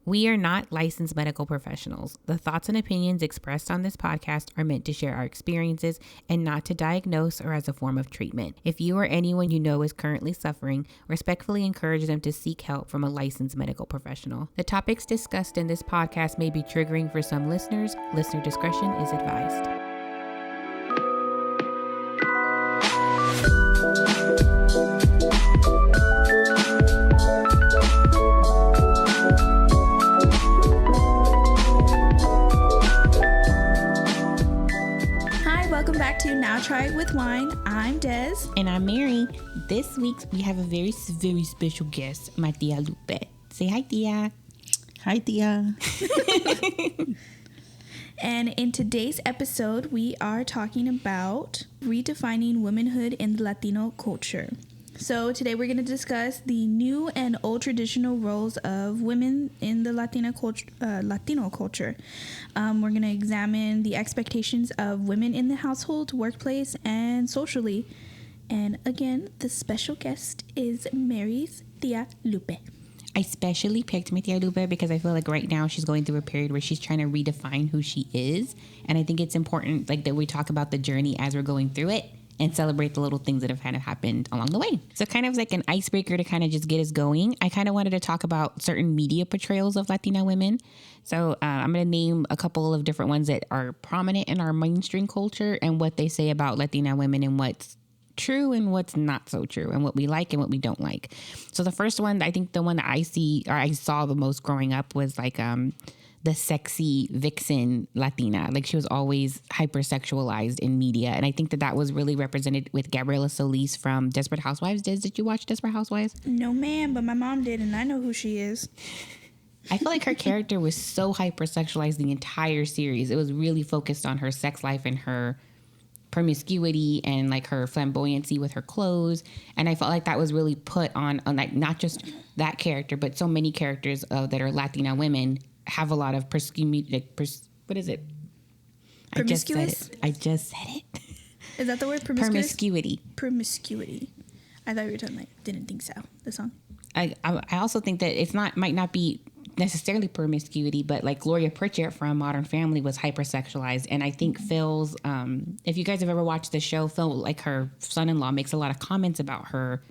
We are not licensed medical professionals. The thoughts and opinions expressed on this podcast are meant to share our experiences and not to diagnose or as a form of treatment. If you or anyone you know is currently suffering, respectfully encourage them to seek help from a licensed medical professional. The topics discussed in this podcast may be triggering for some listeners. Listener discretion is advised. Welcome back to Now Try It with Wine. I'm Des. And I'm Mary. This week we have a very special guest, my tia Lupe. Say hi, tia. Hi, tia. And in today's episode, we are talking about redefining womanhood in the Latino culture. So today we're going to discuss the new and old traditional roles of women in the Latino culture. We're going to examine the expectations of women in the household, workplace, and socially. And again, the special guest is Mary's tia Lupe. I specially picked my tia Lupe because I feel like right now she's going through a period where she's trying to redefine who she is. And I think it's important that we talk about the journey as we're going through it and celebrate the little things that have kind of happened along the way. So kind of like an icebreaker to kind of just get us going, I kind of wanted to talk about certain media portrayals of Latina women. So I'm going to name a couple of different ones that are prominent in our mainstream culture and what they say about Latina women and what's true and what's not so true and what we like and what we don't like. So the first one, I think the one that I saw the most growing up was like the sexy vixen Latina. Like she was always hypersexualized in media. And I think that was really represented with Gabriela Solis from Desperate Housewives. Did you watch Desperate Housewives? No, ma'am, but my mom did, and I know who she is. I feel like her character was so hypersexualized the entire series. It was really focused on her sex life and her promiscuity and like her flamboyancy with her clothes. And I felt like that was really put on like not just that character, but so many characters that are Latina women have a lot of what is it? Promiscuous? I just said it. Is that the word? Promiscuous? Promiscuity. I thought you were talking like Didn't Think So, the song. I also think that might not be necessarily promiscuity, but like Gloria Pritchard from Modern Family was hypersexualized. And I think Phil's, if you guys have ever watched the show, Phil, like her son-in-law makes a lot of comments about her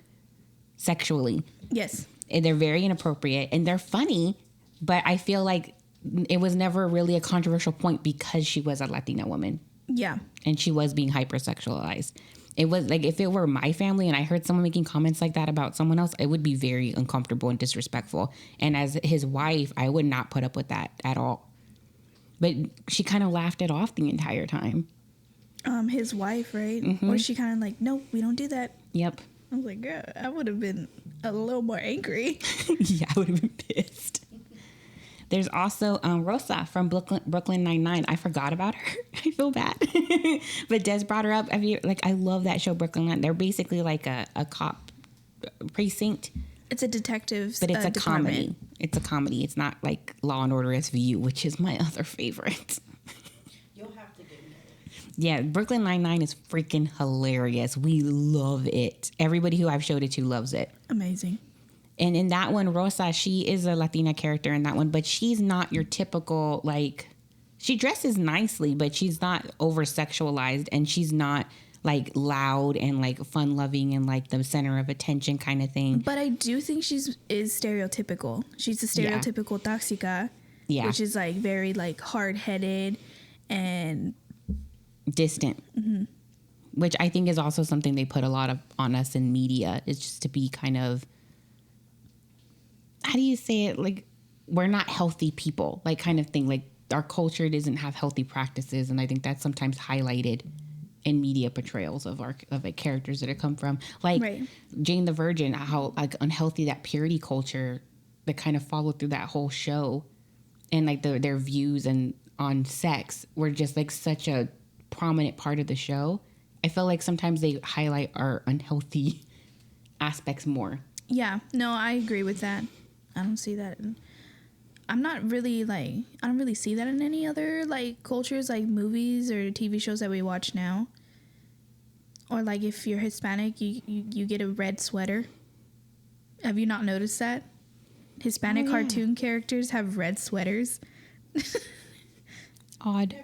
sexually. Yes. And they're very inappropriate and they're funny. But I feel like it was never really a controversial point because she was a Latina woman. Yeah. And she was being hypersexualized. It was like if it were my family and I heard someone making comments like that about someone else, it would be very uncomfortable and disrespectful. And as his wife, I would not put up with that at all. But she kind of laughed it off the entire time. His wife, right? Mm-hmm. Or she kind of like, no, we don't do that. Yep. I was like, girl, I would have been a little more angry. Yeah, I would have been pissed. There's also Rosa from Brooklyn Nine-Nine. I forgot about her. I feel bad. But Des brought her up. I love that show, Brooklyn Nine. They're basically like a cop precinct. It's a detective but it's a department. comedy. It's a comedy. It's not like Law and Order SVU, which is my other favorite. You'll have to get me. Yeah, Brooklyn Nine-Nine is freaking hilarious. We love it. Everybody who I've showed it to loves it. Amazing. And in that one, Rosa, she is a Latina character in that one, but she's not your typical, like, she dresses nicely, but she's not over-sexualized, and she's not, like, loud and, like, fun-loving and, like, the center of attention kind of thing. But I do think is stereotypical. She's a stereotypical toxica, which is, like, very, like, hard-headed and distant. Mm-hmm. Which I think is also something they put a lot of on us in media, is just to be kind of, how do you say it? Like, we're not healthy people, like kind of thing. Like our culture doesn't have healthy practices. And I think that's sometimes highlighted in media portrayals of like characters that it come from. Like right. Jane the Virgin, how like unhealthy that purity culture that kind of followed through that whole show. And like their views and on sex were just like such a prominent part of the show. I feel like sometimes they highlight our unhealthy aspects more. Yeah, no, I agree with that. I don't see that. I don't really see that in any other like cultures, like movies or TV shows that we watch now. Or like if you're Hispanic, you get a red sweater. Have you not noticed that? Hispanic cartoon characters have red sweaters. Odd.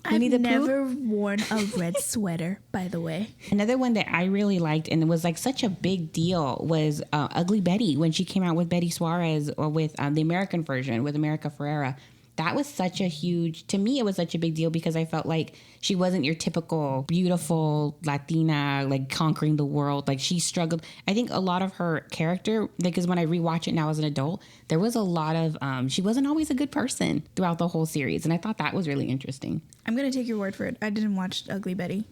I've never worn a red sweater, by the way. Another one that I really liked and it was like such a big deal was Ugly Betty when she came out with Betty Suarez or with the American version with America Ferrera. That was such a huge, to me, it was such a big deal because I felt like she wasn't your typical beautiful Latina, like conquering the world. Like she struggled. I think a lot of her character, because when I rewatch it now as an adult, there was a lot of, she wasn't always a good person throughout the whole series. And I thought that was really interesting. I'm going to take your word for it. I didn't watch Ugly Betty.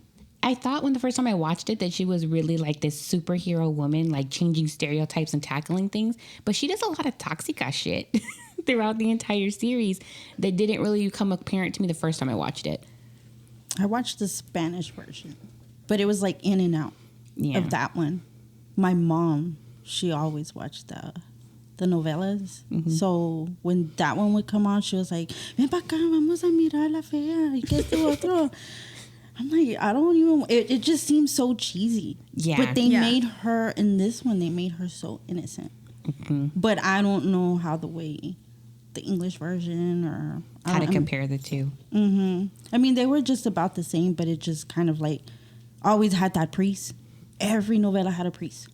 I thought when the first time I watched it that she was really like this superhero woman, like changing stereotypes and tackling things. But she does a lot of toxic shit throughout the entire series that didn't really become apparent to me the first time I watched it. I watched the Spanish version, but it was like in and out of that one. My mom, she always watched the novelas. Mm-hmm. So when that one would come on, she was like, ven pa acá, vamos a mirar la fea, y que esto otro. I'm like, I don't even, it just seems so cheesy. Yeah. But they made her, in this one, they made her so innocent. Mm-hmm. But I don't know how the English version or... How to compare the two. Mm-hmm. I mean, they were just about the same, but it just kind of like always had that priest. Every novella had a priest.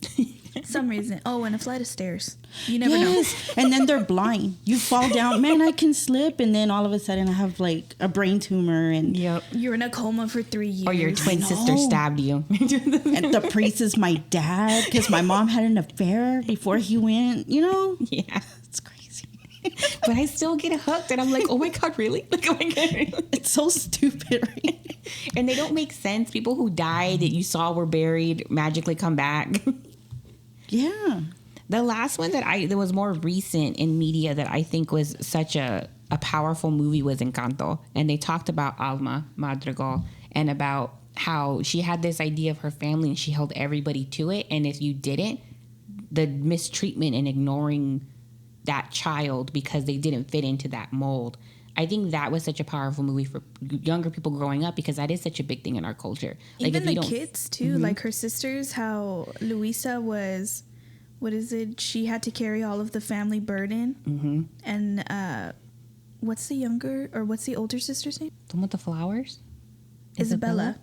Some reason. Oh, and a flight of stairs. You never know. And then they're blind. You fall down. Man, I can slip. And then all of a sudden I have like a brain tumor. And you're in a coma for 3 years. Or your twin sister stabbed you. And the priest is my dad because my mom had an affair before he went, you know? Yeah. It's crazy. But I still get hooked. And I'm like, oh my God, really? Like, oh my God. It's so stupid, right? And they don't make sense. People who died that you saw were buried magically come back. Yeah. The last one that was more recent in media that I think was such a powerful movie was Encanto. And they talked about Alma Madrigal and about how she had this idea of her family and she held everybody to it. And if you didn't, the mistreatment and ignoring that child because they didn't fit into that mold. I think that was such a powerful movie for younger people growing up because that is such a big thing in our culture. Like even the kids too, like her sisters, how Luisa was, what is it? She had to carry all of the family burden. Mm-hmm. And what's the older sister's name? The one with the flowers? Isabella.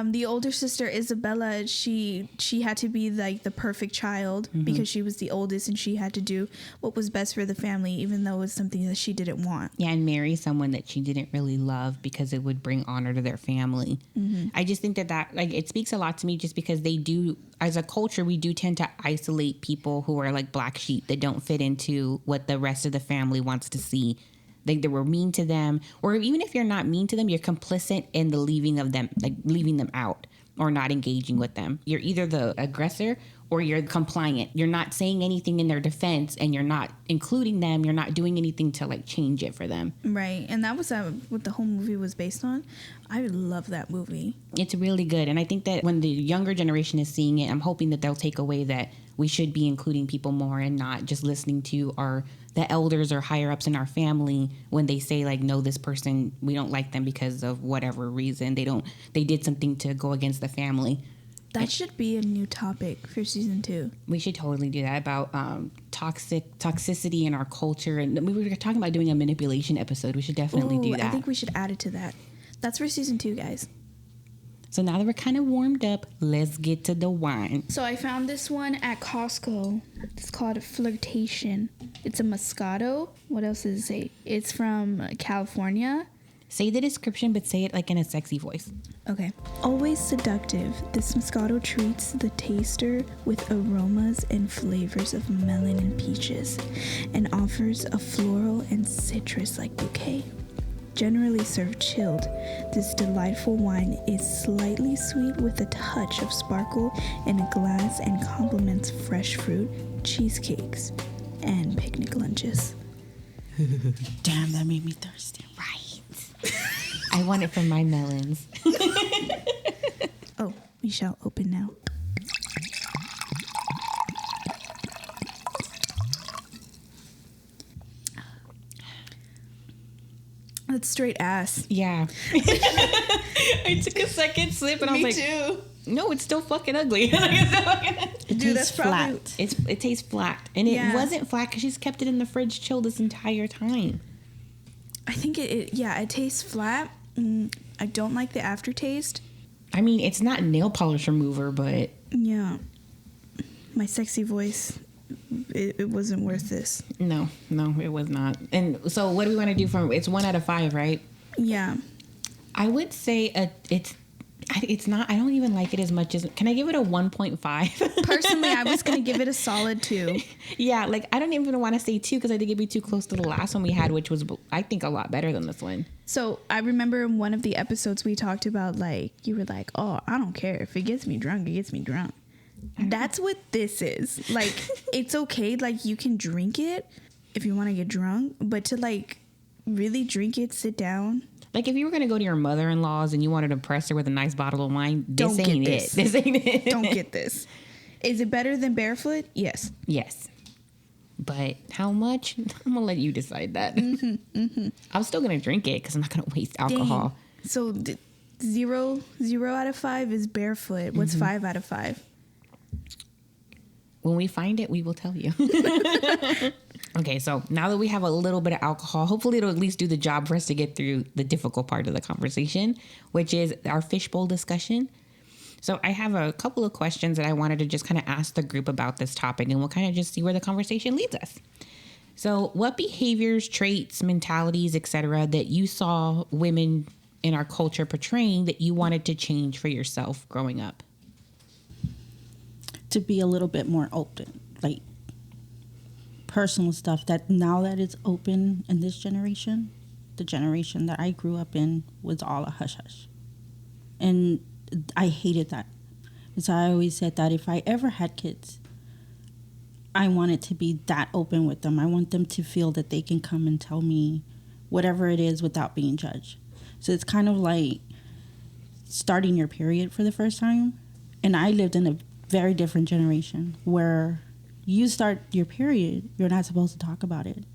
The older sister, Isabella, she had to be like the perfect child because she was the oldest and she had to do what was best for the family, even though it was something that she didn't want. Yeah, and marry someone that she didn't really love because it would bring honor to their family. Mm-hmm. I just think that like it speaks a lot to me just because they do, as a culture, we do tend to isolate people who are like black sheep that don't fit into what the rest of the family wants to see. Like they were mean to them, or even if you're not mean to them, you're complicit in the leaving them out or not engaging with them. You're either the aggressor or you're compliant. You're not saying anything in their defense and you're not including them. You're not doing anything to like change it for them. Right. And that was what the whole movie was based on. I love that movie. It's really good. And I think that when the younger generation is seeing it, I'm hoping that they'll take away that we should be including people more and not just listening to the elders or higher ups in our family when they say like, no, this person, we don't like them because of whatever reason. They did something to go against the family. That should be a new topic for season 2. We should totally do that about toxicity in our culture. And we were talking about doing a manipulation episode. We should definitely do that. I think we should add it to that. That's for season 2, guys. So now that we're kind of warmed up, let's get to the wine. So I found this one at Costco. It's called Flirtation. It's a Moscato. What else does it say? It's from California. Say the description, but say it like in a sexy voice. Okay. Always seductive, this Moscato treats the taster with aromas and flavors of melon and peaches and offers a floral and citrus-like bouquet. Generally served chilled, this delightful wine is slightly sweet with a touch of sparkle in a glass and complements fresh fruit, cheesecakes, and picnic lunches. Damn, that made me thirsty. Right. I want it from my melons. Oh, we shall open now. That's straight ass. Yeah. I took a second sip and I was like, Me too. no, it's still fucking ugly. It's It tastes flat. It tastes flat. And it wasn't flat because she's kept it in the fridge chilled this entire time. I think it tastes flat. I don't like the aftertaste. I mean, it's not nail polish remover, but... Yeah. My sexy voice, it wasn't worth this. No, it was not. And so what do we want to do from... It's 1 out of 5, right? Yeah. I would say it's not... I don't even like it as much as... Can I give it a 1.5? Personally, I was going to give it a solid 2. Yeah, like, I don't even want to say 2 because I think it'd be too close to the last one we had, which was, I think, a lot better than this one. So I remember in one of the episodes we talked about, like, you were like, oh, I don't care. If it gets me drunk, it gets me drunk. That's what this is. Like, it's okay. Like, you can drink it if you want to get drunk, but to, like, really drink it, sit down. Like, if you were going to go to your mother-in-law's and you wanted to impress her with a nice bottle of wine, this ain't it. This ain't it. Don't get this. Is it better than barefoot? Yes. Yes. But how much? I'm going to let you decide that. I'm still going to drink it because I'm not going to waste alcohol. Dang. So 0 out of 5 is barefoot. What's 5 out of 5? When we find it, we will tell you. Okay, so now that we have a little bit of alcohol, hopefully it'll at least do the job for us to get through the difficult part of the conversation, which is our fishbowl discussion. So I have a couple of questions that I wanted to just kind of ask the group about this topic, and we'll kind of just see where the conversation leads us. So what behaviors, traits, mentalities, etc., that you saw women in our culture portraying that you wanted to change for yourself growing up? To be a little bit more open, like personal stuff that now that it's open in this generation, the generation that I grew up in was all a hush hush. And I hated that. And so I always said that if I ever had kids, I want it to be that open with them. I want them to feel that they can come and tell me whatever it is without being judged. So it's kind of like starting your period for the first time. And I lived in a very different generation where you start your period, you're not supposed to talk about it.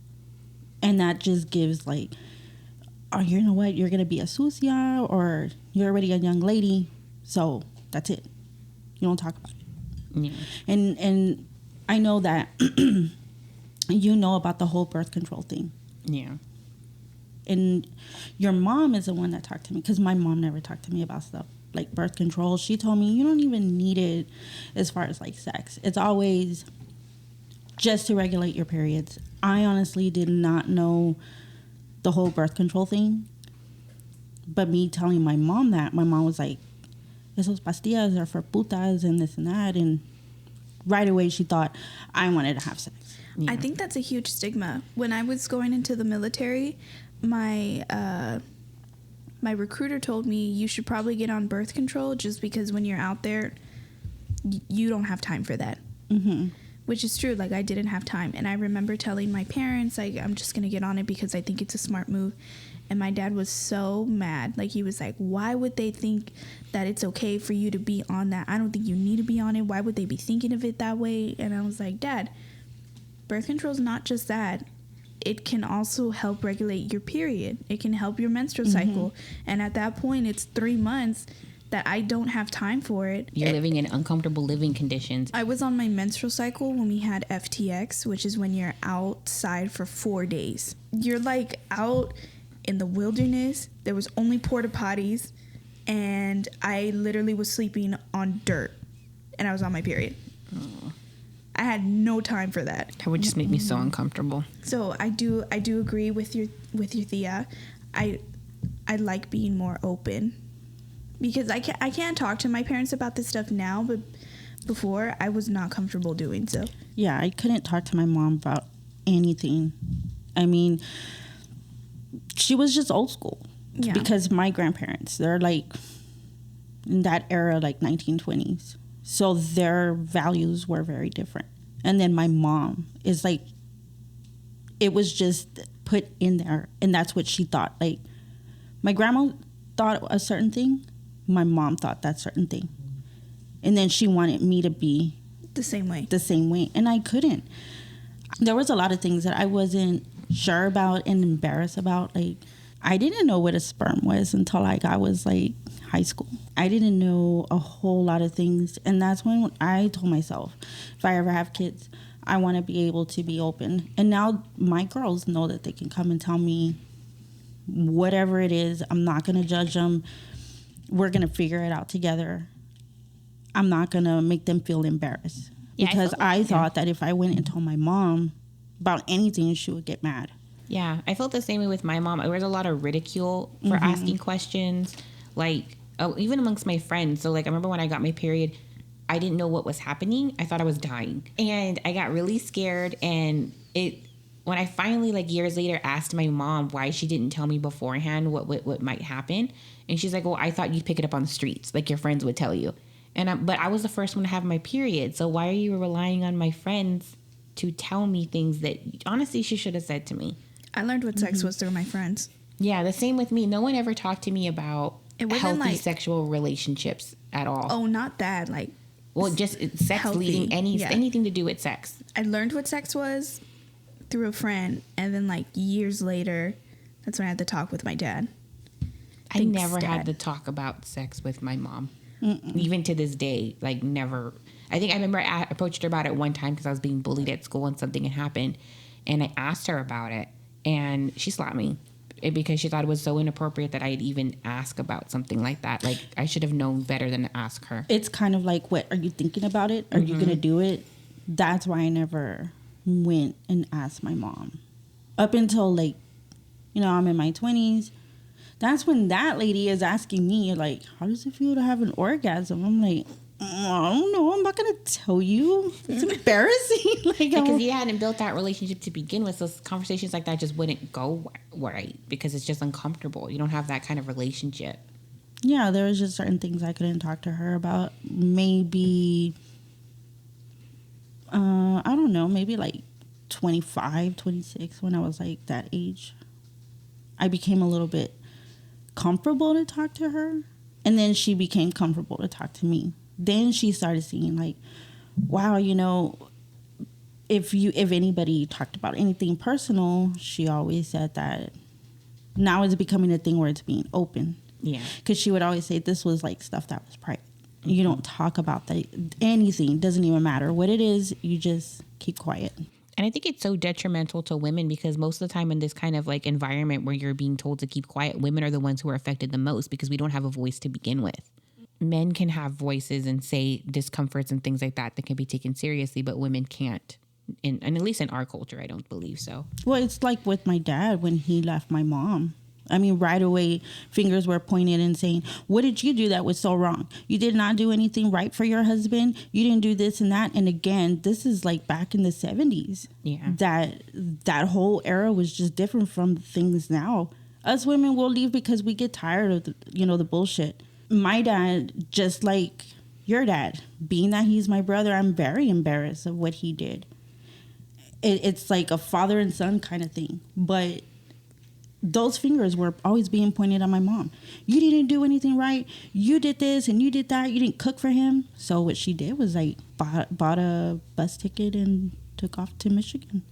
And that just gives like, oh, you know what, you're going to be a sucia, or you're already a young lady, so that's it. You don't talk about it. Yeah. And I know that you know about the whole birth control thing. Yeah. And your mom is the one that talked to me, because my mom never talked to me about stuff like birth control. She told me you don't even need it as far as like sex. It's always just to regulate your periods. I honestly did not know the whole birth control thing. But me telling my mom that, my mom was like, esos pastillas are for putas and this and that. And right away she thought I wanted to have sex. Yeah. I think that's a huge stigma. When I was going into the military, my recruiter told me you should probably get on birth control just because when you're out there, you don't have time for that. Mm-hmm. Which is true. Like, I didn't have time. And I remember telling my parents, like, I'm just going to get on it because I think it's a smart move. And my dad was so mad. Like, he was like, why would they think that it's okay for you to be on that? I don't think you need to be on it. Why would they be thinking of it that way? And I was like, Dad, birth control is not just that. It can also help regulate your period. It can help your menstrual cycle. And at that point, it's 3 months that I don't have time for it. You're living in uncomfortable living conditions. I was on my menstrual cycle when we had FTX, which is when you're outside for 4 days. You're like out in the wilderness. There was only porta potties, and I literally was sleeping on dirt, and I was on my period. Oh. I had no time for that. That would just make me so uncomfortable. So I do agree with your Thea. I like being more open. Because I can't talk to my parents about this stuff now, but before I was not comfortable doing so. Yeah, I couldn't talk to my mom about anything. I mean, she was just old school. Yeah. Because my grandparents, they're like in that era, like 1920s. So their values were very different. And then my mom is like, it was just put in there. And that's what she thought. Like, my grandma thought a certain thing. My mom thought that certain thing. And then she wanted me to be the same way. And I couldn't. There was a lot of things that I wasn't sure about and embarrassed about. Like, I didn't know what a sperm was until like I was like high school. I didn't know a whole lot of things. And that's when I told myself, if I ever have kids, I want to be able to be open. And now my girls know that they can come and tell me whatever it is. I'm not going to judge them. We're going to figure it out together. I'm not going to make them feel embarrassed. Yeah, because I thought that if I went and told my mom about anything, she would get mad. Yeah, I felt the same way with my mom. There was a lot of ridicule for asking questions, like, even amongst my friends. So, like, I remember when I got my period, I didn't know what was happening. I thought I was dying. And I got really scared. And when I finally, like, years later asked my mom why she didn't tell me beforehand what might happen. And she's like, well, I thought you'd pick it up on the streets, like your friends would tell you. But I was the first one to have my period. So why are you relying on my friends to tell me things that honestly she should have said to me? I learned what sex was through my friends. Yeah, the same with me. No one ever talked to me about healthy sexual relationships at all. Oh, not that. Like, well, just sex leading anything to do with sex. I learned what sex was through a friend, and then like years later, that's when I had to talk with my dad. I never had to talk about sex with my mom. Mm-mm. Even to this day, like never. I think I remember I approached her about it one time because I was being bullied at school and something had happened, and I asked her about it, and she slapped me because she thought it was so inappropriate that I'd even ask about something like that. Like, I should have known better than to ask her. It's kind of like, what, are you thinking about it? Are you going to do it? That's why I never went and asked my mom. Up until, like, I'm in my 20s. That's when that lady is asking me, like, how does it feel to have an orgasm? I'm like, I don't know. I'm not going to tell you. It's embarrassing. Because you hadn't built that relationship to begin with. So conversations like that just wouldn't go right because it's just uncomfortable. You don't have that kind of relationship. Yeah, there was just certain things I couldn't talk to her about. Maybe, I don't know, maybe like 25, 26 when I was like that age. I became a little bit comfortable to talk to her. And then she became comfortable to talk to me. Then she started seeing like, wow, if anybody talked about anything personal, she always said that now it's becoming a thing where it's being open. Yeah. Because she would always say this was like stuff that was private. Mm-hmm. You don't talk about that. Anything. Doesn't even matter what it is. You just keep quiet. And I think it's so detrimental to women because most of the time in this kind of like environment where you're being told to keep quiet, women are the ones who are affected the most because we don't have a voice to begin with. Men can have voices and say discomforts and things like that can be taken seriously, but women can't. And at least in our culture, I don't believe so. Well, it's like with my dad when he left my mom. I mean, right away, fingers were pointed and saying, what did you do that was so wrong? You did not do anything right for your husband. You didn't do this and that. And again, this is like back in the 70s. Yeah. That whole era was just different from things now. Us women will leave because we get tired of the bullshit. My dad, just like your dad, being that he's my brother, I'm very embarrassed of what he did. It's like a father and son kind of thing. But those fingers were always being pointed at my mom. You didn't do anything right. You did this and you did that. You didn't cook for him. So what she did was like bought a bus ticket and took off to Michigan.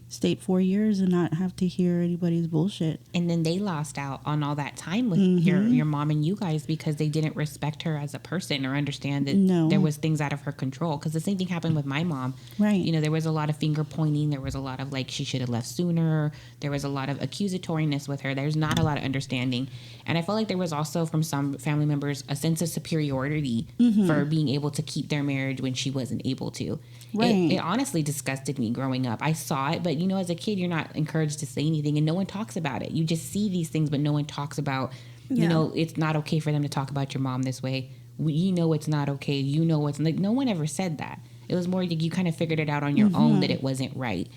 Stayed 4 years and not have to hear anybody's bullshit. And then they lost out on all that time with your mom and you guys because they didn't respect her as a person or understand that there was things out of her control. Because the same thing happened with my mom. Right. There was a lot of finger pointing. There was a lot of like she should have left sooner. There was a lot of accusatoriness with her. There's not a lot of understanding. And I felt like there was also from some family members a sense of superiority for being able to keep their marriage when she wasn't able to. Right. It honestly disgusted me growing up. I saw it, but as a kid, you're not encouraged to say anything and no one talks about it. You just see these things, but no one talks about, it's not okay for them to talk about your mom this way. It's not okay. It's like, no one ever said that. It was more like you kind of figured it out on your own that it wasn't right.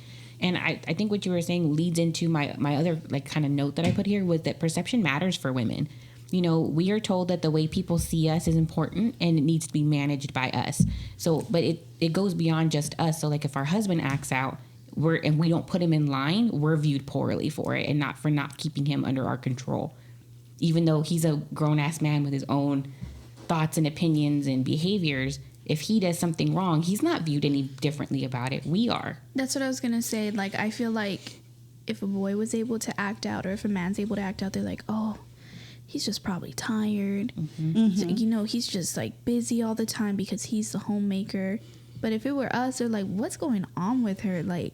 And I think what you were saying leads into my other like kind of note that I put here was that perception matters for women. We are told that the way people see us is important and it needs to be managed by us. So, but it goes beyond just us. So like if our husband acts out, and we don't put him in line, we're viewed poorly for it and not for not keeping him under our control. Even though he's a grown-ass man with his own thoughts and opinions and behaviors, if he does something wrong, he's not viewed any differently about it. We are. That's what I was going to say. Like, I feel like if a boy was able to act out or if a man's able to act out, they're like, oh, he's just probably tired. So, he's just like busy all the time because he's the homemaker. But if it were us, they're like, what's going on with her? Like,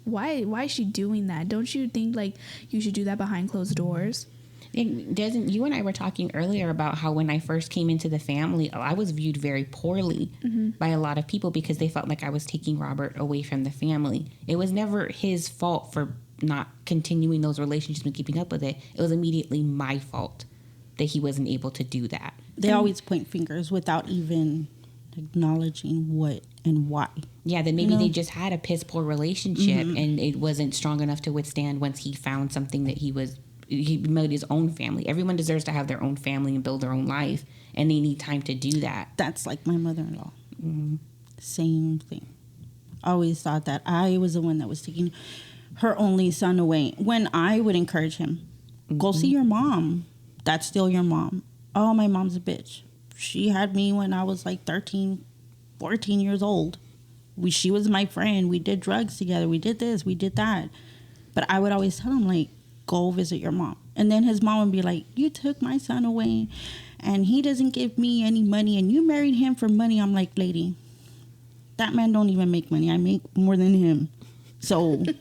why is she doing that? Don't you think like you should do that behind closed doors? You and I were talking earlier about how when I first came into the family, I was viewed very poorly by a lot of people because they felt like I was taking Robert away from the family. It was never his fault for not continuing those relationships and keeping up with it. It was immediately my fault that he wasn't able to do that. They always point fingers without even acknowledging what and why. Yeah, then maybe they just had a piss poor relationship and it wasn't strong enough to withstand once he found something that he made his own family. Everyone deserves to have their own family and build their own life, and they need time to do that. That's like my mother-in-law. Same thing. I always thought that I was the one that was taking her only son away. When I would encourage him, go see your mom. That's still your mom. Oh, my mom's a bitch. She had me when I was like 13, 14 years old. She was my friend. We did drugs together. We did this. We did that. But I would always tell him, like, go visit your mom. And then his mom would be like, you took my son away and he doesn't give me any money and you married him for money. I'm like, lady, that man don't even make money. I make more than him. So if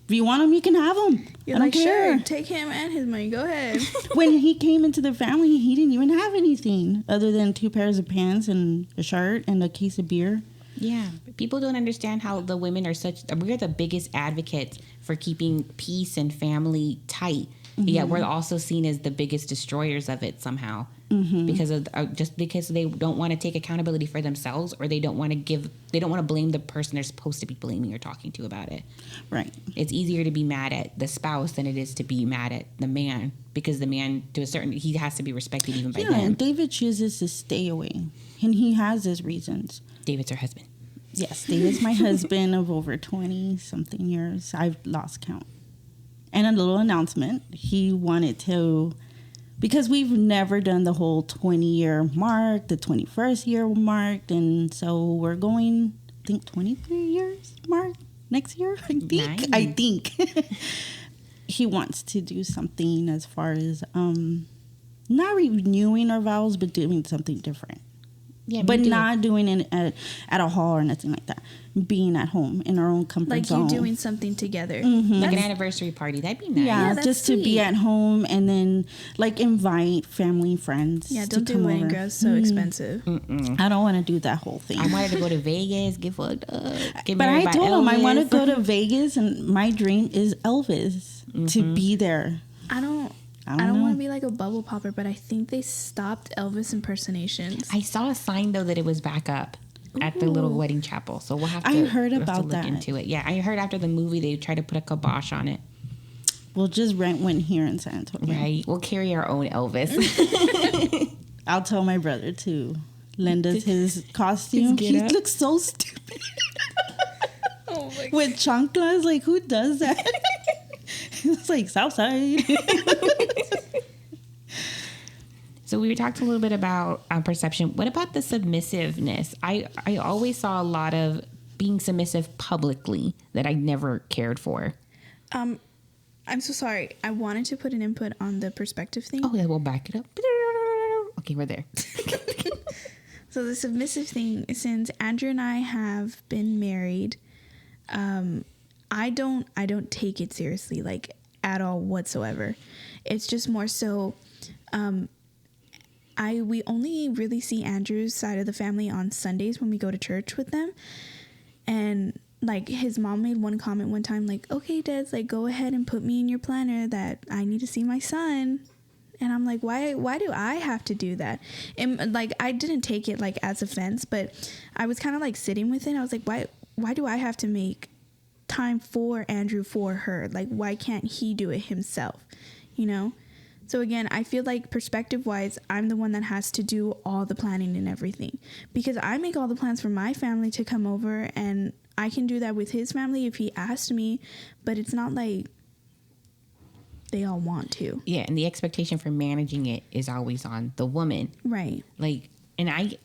you want him, you can have him. You're like, sure, take him and his money. Go ahead. When he came into the family, he didn't even have anything other than 2 pairs of pants and a shirt and a case of beer. Yeah, people don't understand how the women are we're the biggest advocates for keeping peace and family tight. Yet we're also seen as the biggest destroyers of it somehow because of just because they don't want to take accountability for themselves, or they don't want to blame the person they're supposed to be blaming or talking to about it. Right. It's easier to be mad at the spouse than it is to be mad at the man, because the man, he has to be respected even by them. Yeah, and David chooses to stay away, and he has his reasons. David's her husband. Yes, David's my husband of over 20-something years. I've lost count. And a little announcement. He wanted to, because we've never done the whole 20-year mark, the 21st year mark. And so we're going, I think, 23 years mark next year, I think. Nice. I think. He wants to do something as far as not renewing our vows, but doing something different. Yeah, but not doing it at a hall or nothing like that. Being at home in our own comfort zone. Like you doing something together. Like an anniversary party. That'd be nice. Yeah, just sweet. To be at home and then like invite family and friends. Yeah, don't do wedding dress. So expensive. I don't want to do that whole thing. I wanted to go to Vegas, get fucked up. But I told him I want to go to Vegas, and my dream is Elvis to be there. I don't want to be like a bubble popper, but I think they stopped Elvis impersonations. I saw a sign though that it was back up at the little wedding chapel, so we'll have to. I heard about that. Look into it. Yeah, I heard after the movie they tried to put a kibosh on it. We'll just rent one here in San Antonio. Right, we'll carry our own Elvis. I'll tell my brother to lend us his costume. He looks so stupid. Oh my God. With chanclas, like who does that? It's like Southside. So we talked a little bit about perception. What about the submissiveness? I always saw a lot of being submissive publicly that I never cared for. I'm so sorry. I wanted to put an input on the perspective thing. Oh, yeah, we'll back it up. Okay, we're there. So the submissive thing, since Andrew and I have been married, I don't take it seriously, like at all whatsoever. It's just more so, we only really see Andrew's side of the family on Sundays when we go to church with them. And like his mom made one comment one time, like, okay, Des, like go ahead and put me in your planner that I need to see my son. And I'm like, why do I have to do that? And like, I didn't take it like as offense, but I was kind of like sitting with it. I was like, why do I have to make time for Andrew for her? Like, why can't he do it himself? You know? So again, I feel like perspective wise, I'm the one that has to do all the planning and everything, because I make all the plans for my family to come over, and I can do that with his family if he asked me, but it's not like they all want to. Yeah, and the expectation for managing it is always on the woman. Right. Like, and I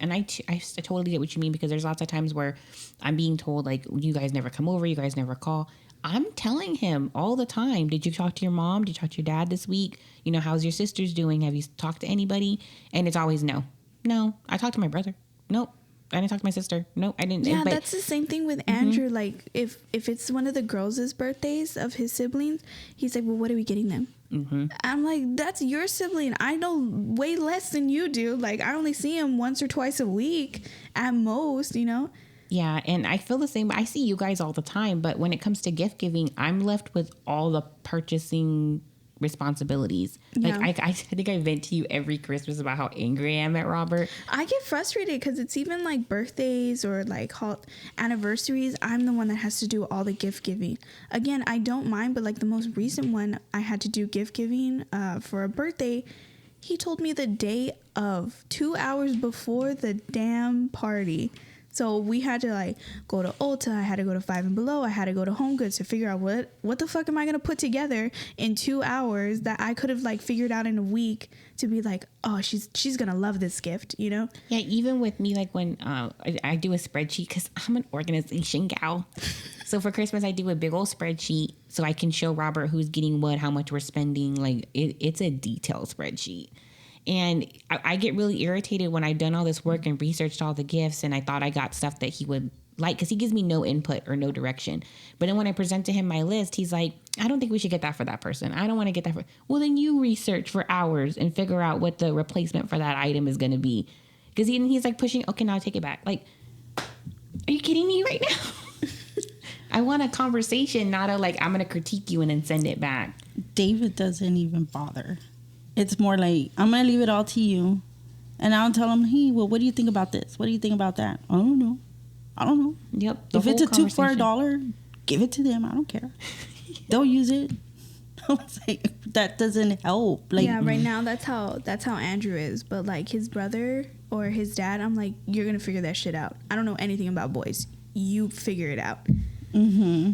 totally get what you mean, because there's lots of times where I'm being told, like, you guys never come over, you guys never call. I'm telling him all the time, did you talk to your mom? Did you talk to your dad this week? You know, how's your sisters doing? Have you talked to anybody? And it's always no. No, I talked to my brother. Nope. I didn't talk to my sister. Nope, I didn't. Yeah, that's the same thing with Andrew. Like, if it's one of the girls' birthdays of his siblings, he's like, well, what are we getting them? I'm like, that's your sibling. I know way less than you do. Like, I only see him once or twice a week at most, you know? Yeah, and I feel the same. I see you guys all the time, but when it comes to gift giving, I'm left with all the purchasing responsibilities. Yeah. Like I think I vent to you every Christmas about how angry I am at Robert. I get frustrated because it's even like birthdays or like anniversaries. I'm the one that has to do all the gift giving. Again, I don't mind, but like the most recent one, I had to do gift giving for a birthday. He told me the day of, 2 hours before the damn party. So we had to like go to Ulta. I had to go to Five and Below. I had to go to Home Goods to figure out what the fuck am I gonna put together in 2 hours that I could have like figured out in a week to be like, oh, she's gonna love this gift, you know? Yeah, even with me, like when I do a spreadsheet because I'm an organization gal. So for Christmas, I do a big old spreadsheet so I can show Robert who's getting what, how much we're spending. Like it's a detailed spreadsheet. And I get really irritated when I've done all this work and researched all the gifts and I thought I got stuff that he would like because he gives me no input or no direction. But then when I present to him my list, he's like, I don't think we should get that for that person. I don't want to get that for... Well, then you research for hours and figure out what the replacement for that item is going to be. Because he's like pushing, okay, now I take it back. Like, are you kidding me right now? I want a conversation, not a like, I'm going to critique you and then send it back. David doesn't even bother. It's more like, I'm going to leave it all to you. And I'll tell him, hey, well, what do you think about this? What do you think about that? I don't know. Yep. If it's a $2 for $1, give it to them. I don't care. They'll use it. I was like, that doesn't help. Like, yeah, right now that's how Andrew is. But like his brother or his dad, I'm like, you're going to figure that shit out. I don't know anything about boys. You figure it out. Mm-hmm.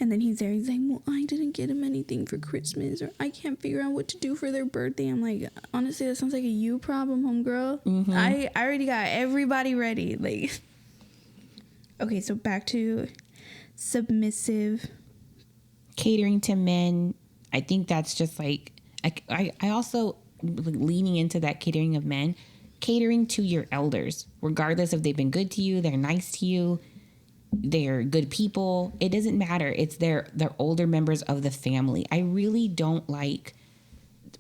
And then he's there. He's like, well, I didn't get him anything for Christmas, or I can't figure out what to do for their birthday. I'm like, honestly, that sounds like a you problem, homegirl. Mm-hmm. I already got everybody ready. Like, okay, so back to submissive catering to men. I think that's just like I also leaning into that catering of men, catering to your elders, regardless if they've been good to you, they're nice to you. They're good people. It doesn't matter. It's they're older members of the family. I really don't like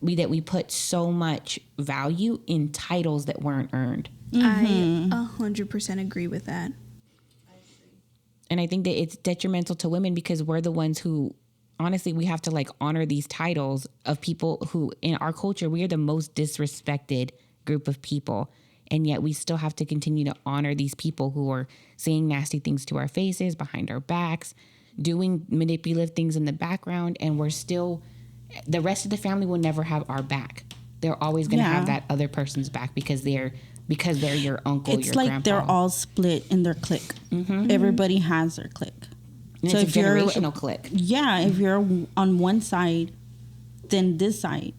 that we put so much value in titles that weren't earned. Mm-hmm. I 100% agree with that. And I think that it's detrimental to women because we're the ones who, honestly, we have to like honor these titles of people who in our culture, we are the most disrespected group of people. And yet we still have to continue to honor these people who are saying nasty things to our faces, behind our backs, doing manipulative things in the background. And we're still, the rest of the family will never have our back. They're always going to have that other person's back because they're your uncle, it's your like grandpa. They're all split in their clique. Mm-hmm. Everybody has their clique. And so it's a generational clique. Yeah, if you're on one side, then this side.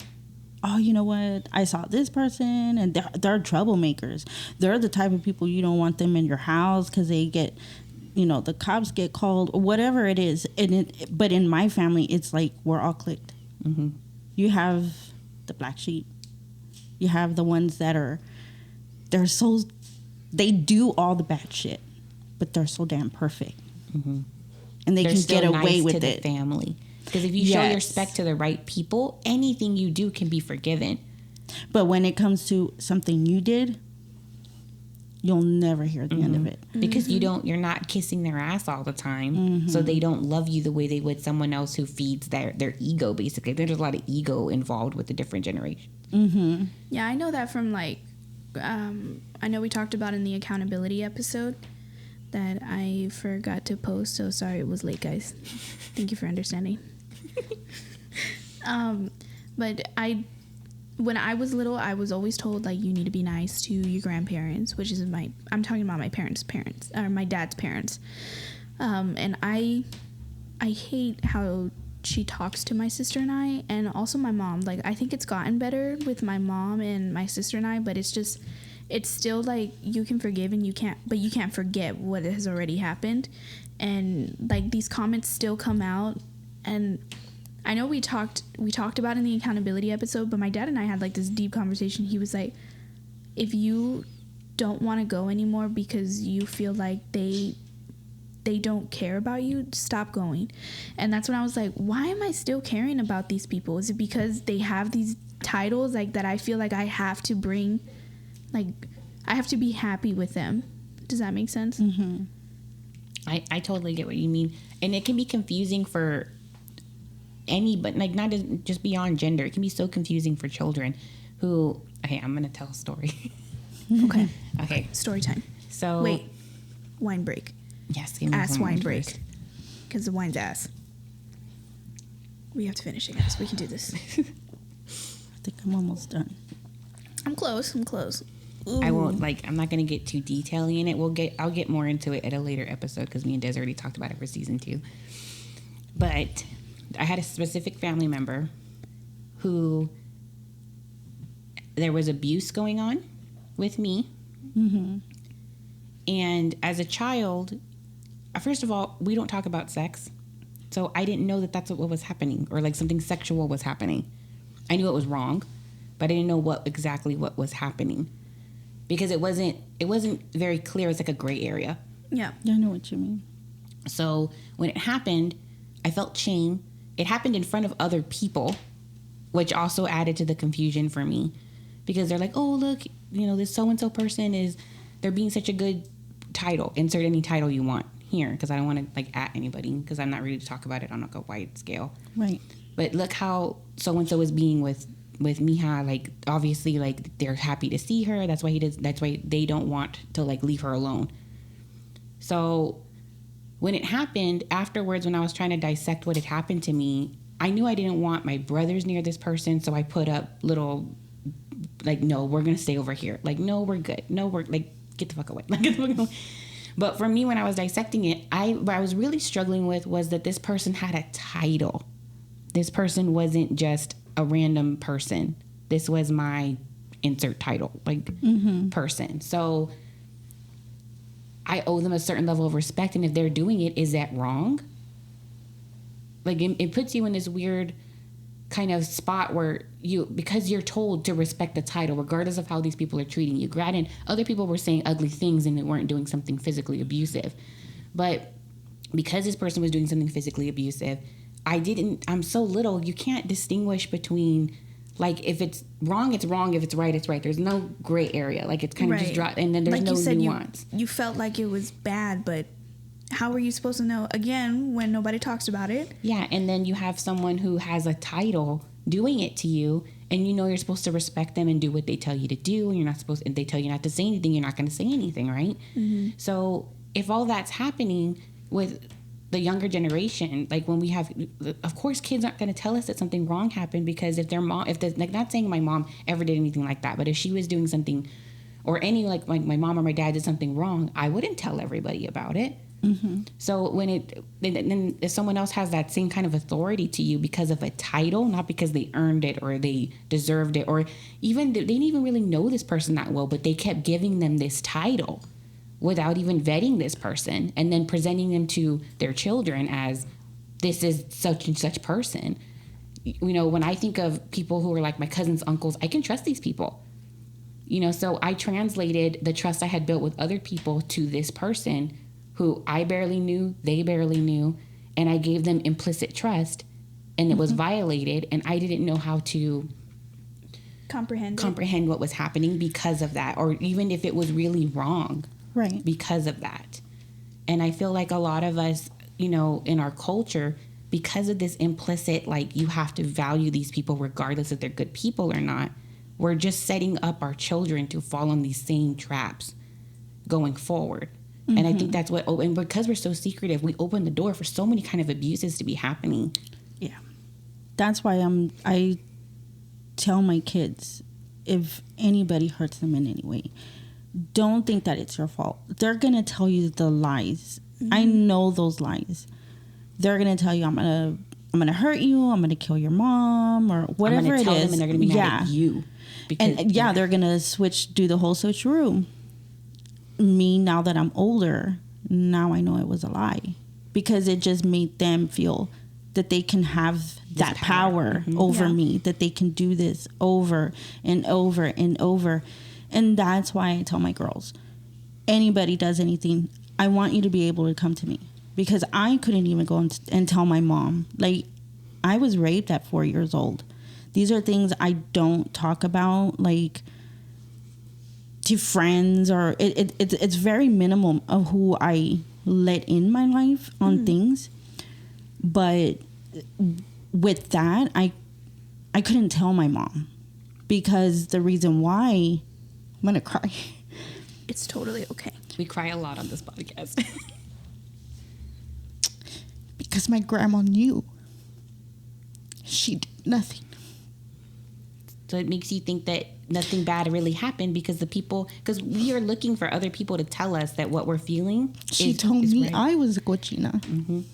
Oh, you know what? I saw this person, and they're troublemakers. They're the type of people you don't want them in your house because they get, the cops get called or whatever it is. But in my family, it's like we're all clicked. Mm-hmm. You have the black sheep. You have the ones that they do all the bad shit, but they're so damn perfect, and they're can get away nice with to it. The family. Because if you show your respect to the right people, anything you do can be forgiven. But when it comes to something you did, you'll never hear the end of it. Because you're not kissing their ass all the time. So they don't love you the way they would someone else who feeds their ego, basically. There's a lot of ego involved with the different generations. Mm-hmm. Yeah, I know that from like, I know we talked about in the accountability episode that I forgot to post. So sorry it was late, guys. Thank you for understanding. But when I was little, I was always told like you need to be nice to your grandparents, which is I'm talking about my parents' or my dad's parents. And I hate how she talks to my sister and I, and also my mom. Like I think it's gotten better with my mom and my sister and I, but it's it's still like you can forgive and you can't forget what has already happened. And like these comments still come out. And I know we talked about in the accountability episode, but my dad and I had like this deep conversation. He was like, if you don't want to go anymore because you feel like they don't care about you, stop going. And that's when I was like, why am I still caring about these people? Is it because they have these titles like that I feel like I have to bring, like I have to be happy with them? Does that make sense? Mm-hmm. I totally get what you mean. And it can be confusing for any, but like not just beyond gender. It can be so confusing for children who, okay, I'm going to tell a story. Okay. Story time. So wait, wine break. Yes. Ass wine break. Because the wine's ass. We have to finish it, guys. We can do this. I think I'm almost done. I'm close. Ooh. I won't I'm not going to get too detailed in it. I'll get more into it at a later episode because me and Des already talked about it for season 2. But I had a specific family member who there was abuse going on with me. Mm-hmm. And as a child, first of all, we don't talk about sex. So I didn't know that that's what was happening, or like something sexual was happening. I knew it was wrong, but I didn't know what was happening because it wasn't very clear. It's like a gray area. Yeah. I know what you mean. So when it happened, I felt shame. It happened in front of other people, which also added to the confusion for me because they're like, oh, look, this so-and-so person they're being such a good title. Insert any title you want here because I don't want to at anybody because I'm not ready to talk about it on like a wide scale. Right. But look how so-and-so is being with Mija. Like, obviously, like, they're happy to see her. That's why they don't want to leave her alone. So when it happened afterwards, when I was trying to dissect what had happened to me, I knew I didn't want my brothers near this person. So I put up little, no, we're going to stay over here. No, we're good. No, we're get the fuck away. Get the fuck away. But for me, when I was dissecting it, what I was really struggling with was that this person had a title. This person wasn't just a random person. This was my insert title, person. So I owe them a certain level of respect. And if they're doing it, is that wrong? It puts you in this weird kind of spot where because you're told to respect the title, regardless of how these people are treating you. Granted, other people were saying ugly things and they weren't doing something physically abusive. But because this person was doing something physically abusive, I'm so little, you can't distinguish between, if it's wrong, it's wrong. If it's right, it's right. There's no gray area. It's kind of just dropped, and then there's no nuance. You felt like it was bad, but how are you supposed to know, again, when nobody talks about it? Yeah, and then you have someone who has a title doing it to you, and you're supposed to respect them and do what they tell you to do, and they tell you not to say anything, you're not going to say anything, right? Mm-hmm. So if all that's happening with the younger generation, when we have, of course, kids aren't going to tell us that something wrong happened because if their mom, not saying my mom ever did anything like that, but if she was doing something, or any, my mom or my dad did something wrong, I wouldn't tell everybody about it. Mm-hmm. So then if someone else has that same kind of authority to you because of a title, not because they earned it or they deserved it, or even they didn't even really know this person that well, but they kept giving them this title without even vetting this person and then presenting them to their children as this is such and such person. When I think of people who are like my cousins, uncles, I can trust these people. So I translated the trust I had built with other people to this person who I barely knew, they barely knew, and I gave them implicit trust, and it was violated, and I didn't know how to comprehend what was happening because of that, or even if it was really wrong, right? Because of that. And I feel like a lot of us, in our culture, because of this implicit, you have to value these people regardless if they're good people or not, we're just setting up our children to fall in these same traps going forward. And I think that's and because we're so secretive, we open the door for so many kind of abuses to be happening. Yeah. That's why I tell my kids, if anybody hurts them in any way, don't think that it's your fault. They're going to tell you the lies. Mm-hmm. I know those lies. They're going to tell you, I'm going to hurt you. I'm going to kill your mom or whatever it is. Them and they're going to be mad at you. And they're going to do the whole switcheroo. Me, now that I'm older, now I know it was a lie, because it just made them feel that they can have that power over me, that they can do this over and over and over. And that's why I tell my girls, anybody does anything, I want you to be able to come to me, because I couldn't even go and tell my mom. Like, I was raped at 4 years old. These are things I don't talk about, like, to friends, or it's very minimum of who I let in my life on things. But with that, I couldn't tell my mom, because the reason why, I'm gonna cry. It's totally okay. We cry a lot on this podcast. Because my grandma knew. She did nothing. So it makes you think that nothing bad really happened, because because we are looking for other people to tell us that what we're feeling. She told me right. I was a cochina.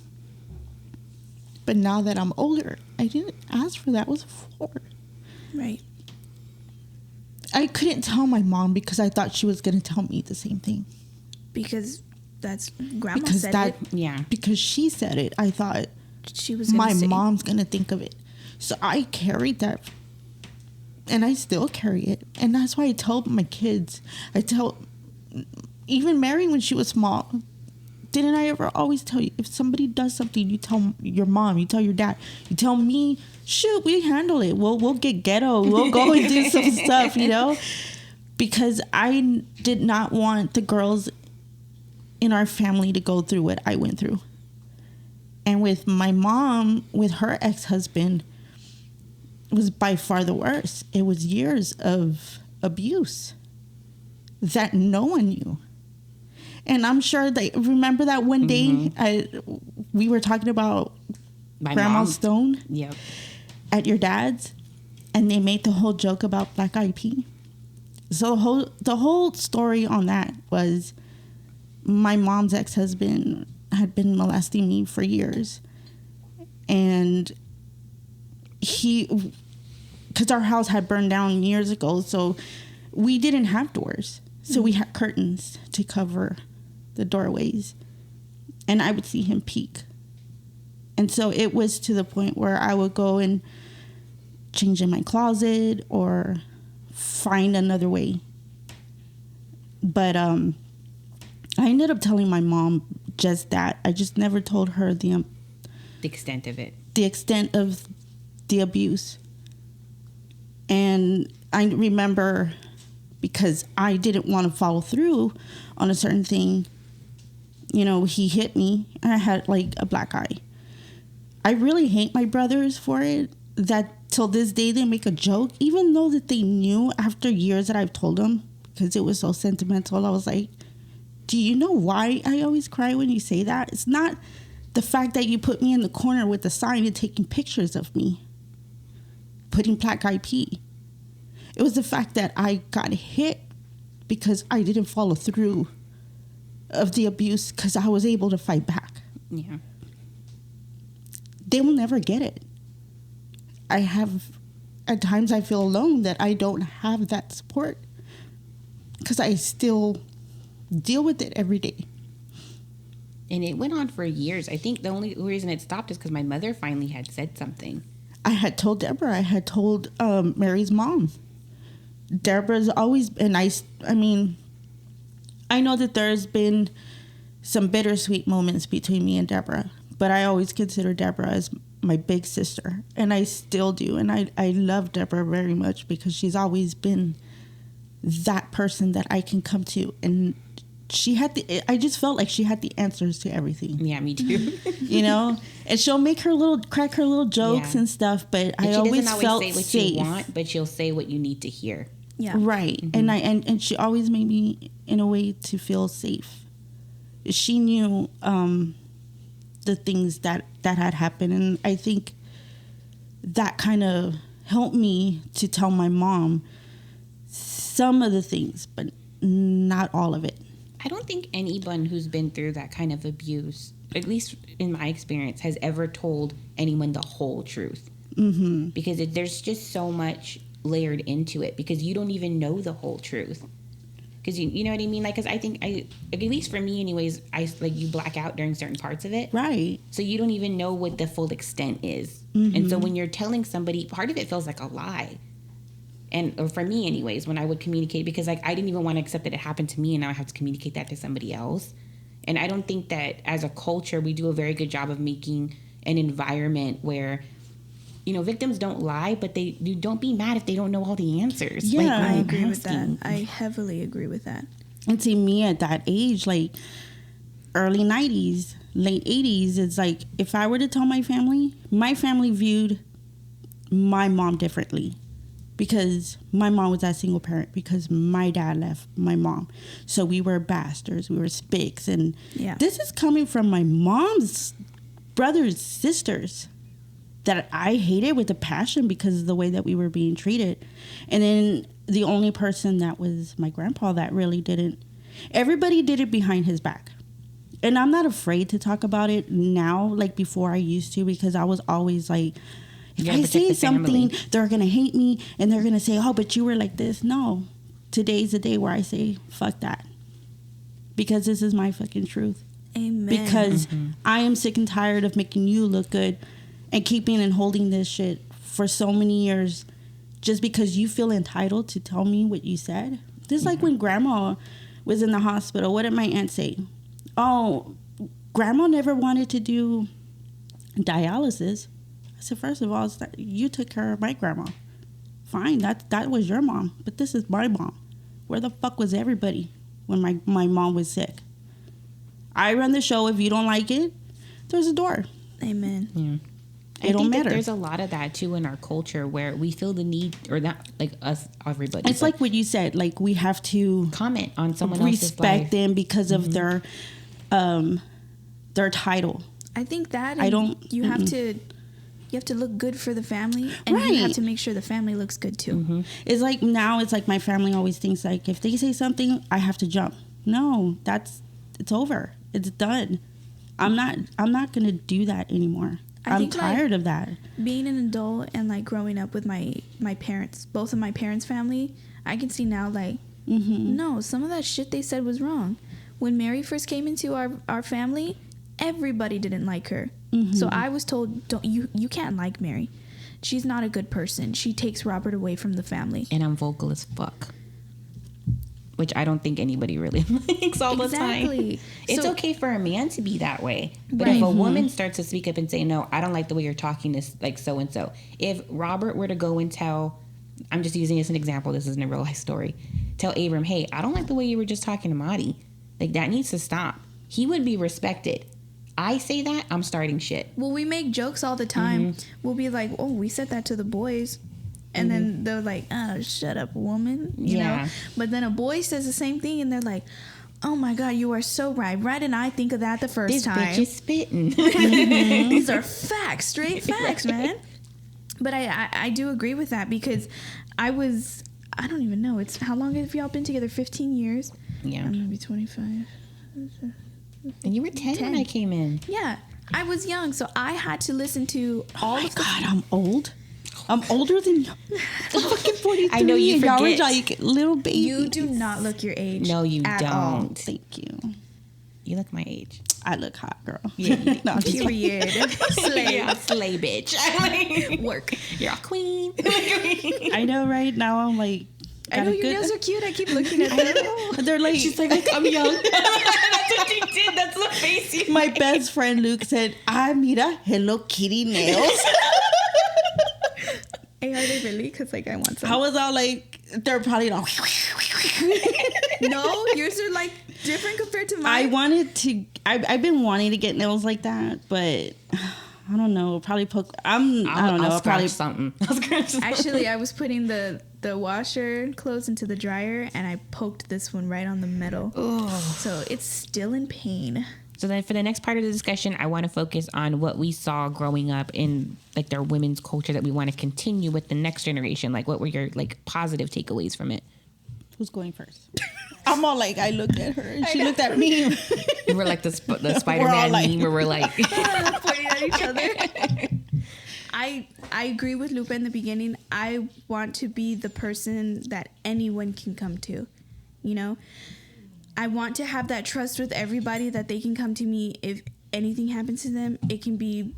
But now that I'm older, I didn't ask for that. It was a 4. Right. I couldn't tell my mom because I thought she was going to tell me the same thing. Because that's grandma said it. Yeah. Because she said it. I thought she was my mom's going to think of it. So I carried that. And I still carry it. And that's why I tell my kids. Even Mary, when she was small, didn't I ever always tell you, if somebody does something, you tell your mom, you tell your dad, you tell me, shoot, we handle it. We'll get ghetto. We'll go and do some stuff, because I did not want the girls in our family to go through what I went through. And with my mom, with her ex-husband, it was by far the worst. It was years of abuse that no one knew. And I'm sure they remember that one day we were talking about my Grandma mom. Stone at your dad's, and they made the whole joke about Black Eyed Peas. So the whole story on that was my mom's ex-husband had been molesting me for years. And because our house had burned down years ago, so we didn't have doors. So we had curtains to cover the doorways. And I would see him peek. And so it was to the point where I would go and change in my closet or find another way. But I ended up telling my mom just that. I just never told her the extent of it. The extent of the abuse. And I remember, because I didn't want to follow through on a certain thing, he hit me and I had like a black eye. I really hate my brothers for it, that till this day they make a joke, even though that they knew after years that I've told them, because it was so sentimental. I was like, do you know why I always cry when you say that? It's not the fact that you put me in the corner with a sign and taking pictures of me putting Black Eyed Peas. It was the fact that I got hit because I didn't follow through of the abuse, because I was able to fight back. Yeah. They will never get it. At times I feel alone that I don't have that support, because I still deal with it every day. And it went on for years. I think the only reason it stopped is because my mother finally had said something. I had told Deborah. I had told Mary's mom. Deborah's always been nice. I mean, I know that there's been some bittersweet moments between me and Deborah, but I always consider Deborah as my big sister, and I still do. And I love Deborah very much, because she's always been that person that I can come to. And I just felt like she had the answers to everything. Yeah, me too. And she'll crack her little jokes and stuff, but I always felt safe. She doesn't always say what you want, but she'll say what you need to hear. Yeah. Right. Mm-hmm. And she always made me in a way to feel safe. She knew the things that had happened, and I think that kind of helped me to tell my mom some of the things, but not all of it. I don't think anyone who's been through that kind of abuse, at least in my experience, has ever told anyone the whole truth. Mm-hmm. Because there's just so much layered into it because you don't even know the whole truth. Because you know what I mean? Like, because I think at least for me anyways, you black out during certain parts of it. Right. So you don't even know what the full extent is. Mm-hmm. And so when you're telling somebody, part of it feels like a lie. Or for me anyways, when I would communicate, because like I didn't even want to accept that it happened to me and now I have to communicate that to somebody else. And I don't think that as a culture, we do a very good job of making an environment where, you know, victims don't lie, but you don't be mad if they don't know all the answers. Yeah, like, I agree with that. I heavily agree with that. And see, me at that age, like early 90s, late 80s, it's like if I were to tell my family viewed my mom differently because my mom was that single parent because my dad left my mom. So we were bastards, we were spics. And this is coming from my mom's brothers, sisters, that I hated with a passion because of the way that we were being treated. And then the only person that was my grandpa that really didn't. Everybody did it behind his back. And I'm not afraid to talk about it now, like before I used to, because I was always like, if I say something, they're going to hate me and they're going to say, oh, but you were like this. No, today's the day where I say, fuck that. Because this is my fucking truth. Amen. Because I am sick and tired of making you look good and keeping and holding this shit for so many years just because you feel entitled to tell me what you said. This is like when grandma was in the hospital. What did my aunt say? Oh, grandma never wanted to do dialysis. I said, first of all, you took care of my grandma. Fine, that was your mom, but this is my mom. Where the fuck was everybody when my mom was sick? I run the show. If you don't like it, there's a door. Amen. Yeah. It don't matter. There's a lot of that too in our culture where we feel the need, or not like us, everybody. It's like what you said. Like we have to comment on someone else's life. Respect them because of their title. I think that you have to look good for the family, and you have to make sure the family looks good too. It's like now, it's like my family always thinks like if they say something, I have to jump. No, it's over. It's done. I'm not gonna do that anymore. I'm tired of that. Being an adult and like growing up with my parents, both of my parents' family, I can see now like no, some of that shit they said was wrong. When Mary first came into our family, everybody didn't like her. So I was told, you can't like Mary. She's not a good person. She takes Robert away from the family. And I'm vocal as fuck. Which I don't think anybody really likes all the time. It's okay for a man to be that way. But if a woman starts to speak up and say, no, I don't like the way you're talking to like so-and-so. If Robert were to go and tell, I'm just using this as an example, this isn't a real life story, tell Abram, hey, I don't like the way you were just talking to Madi. Like, that needs to stop. He would be respected. I say that, I'm starting shit. Well, we make jokes all the time. We'll be like, oh, we said that to the boys. And then they're like, oh, shut up, woman. You know? But then a boy says the same thing, and they're like, oh, my God, you are so right. Right, and I think of that the first time. This bitch is spitting. These are facts, straight facts, man. But I do agree with that because I don't even know. It's how long have y'all been together? 15 years? Yeah. I'm going to be 25. And you were 10 when I came in. Yeah. I was young, so I had to listen to all of the... God, I'm old. I'm older than you. I'm fucking 43. I know you forget. Y'all were like little babies. You do not look your age. No, you don't. All. Thank you. You look my age. I look hot, girl. Yeah, you no, period. Slay. Yeah, slay, bitch. Work. You're a queen. I know, right? Now I'm like... I know your nails are cute. I keep looking at them. They're like... She's like, I'm young. That's what she did. That's the face you My best friend Luke said, mira, Hello Kitty nails. Hey, are they really? Because like I want some. I was all like, they're probably not. No, yours are like different compared to mine. I've been wanting to get nails like that, but I don't know. Probably I don't know. I'll probably something. Actually, I was putting the washer clothes into the dryer, and I poked this one right on the metal. Oh. So it's still in pain. So then for the next part of the discussion, I want to focus on what we saw growing up in like their women's culture that we want to continue with the next generation. Like, what were your like positive takeaways from it? Who's going first? I'm all like, I looked at her and she looked at me. We're like the Spider-Man meme where we're like pointing at each other. I agree with Lupe in the beginning. I want to be the person that anyone can come to, you know? I want to have that trust with everybody that they can come to me if anything happens to them. It can be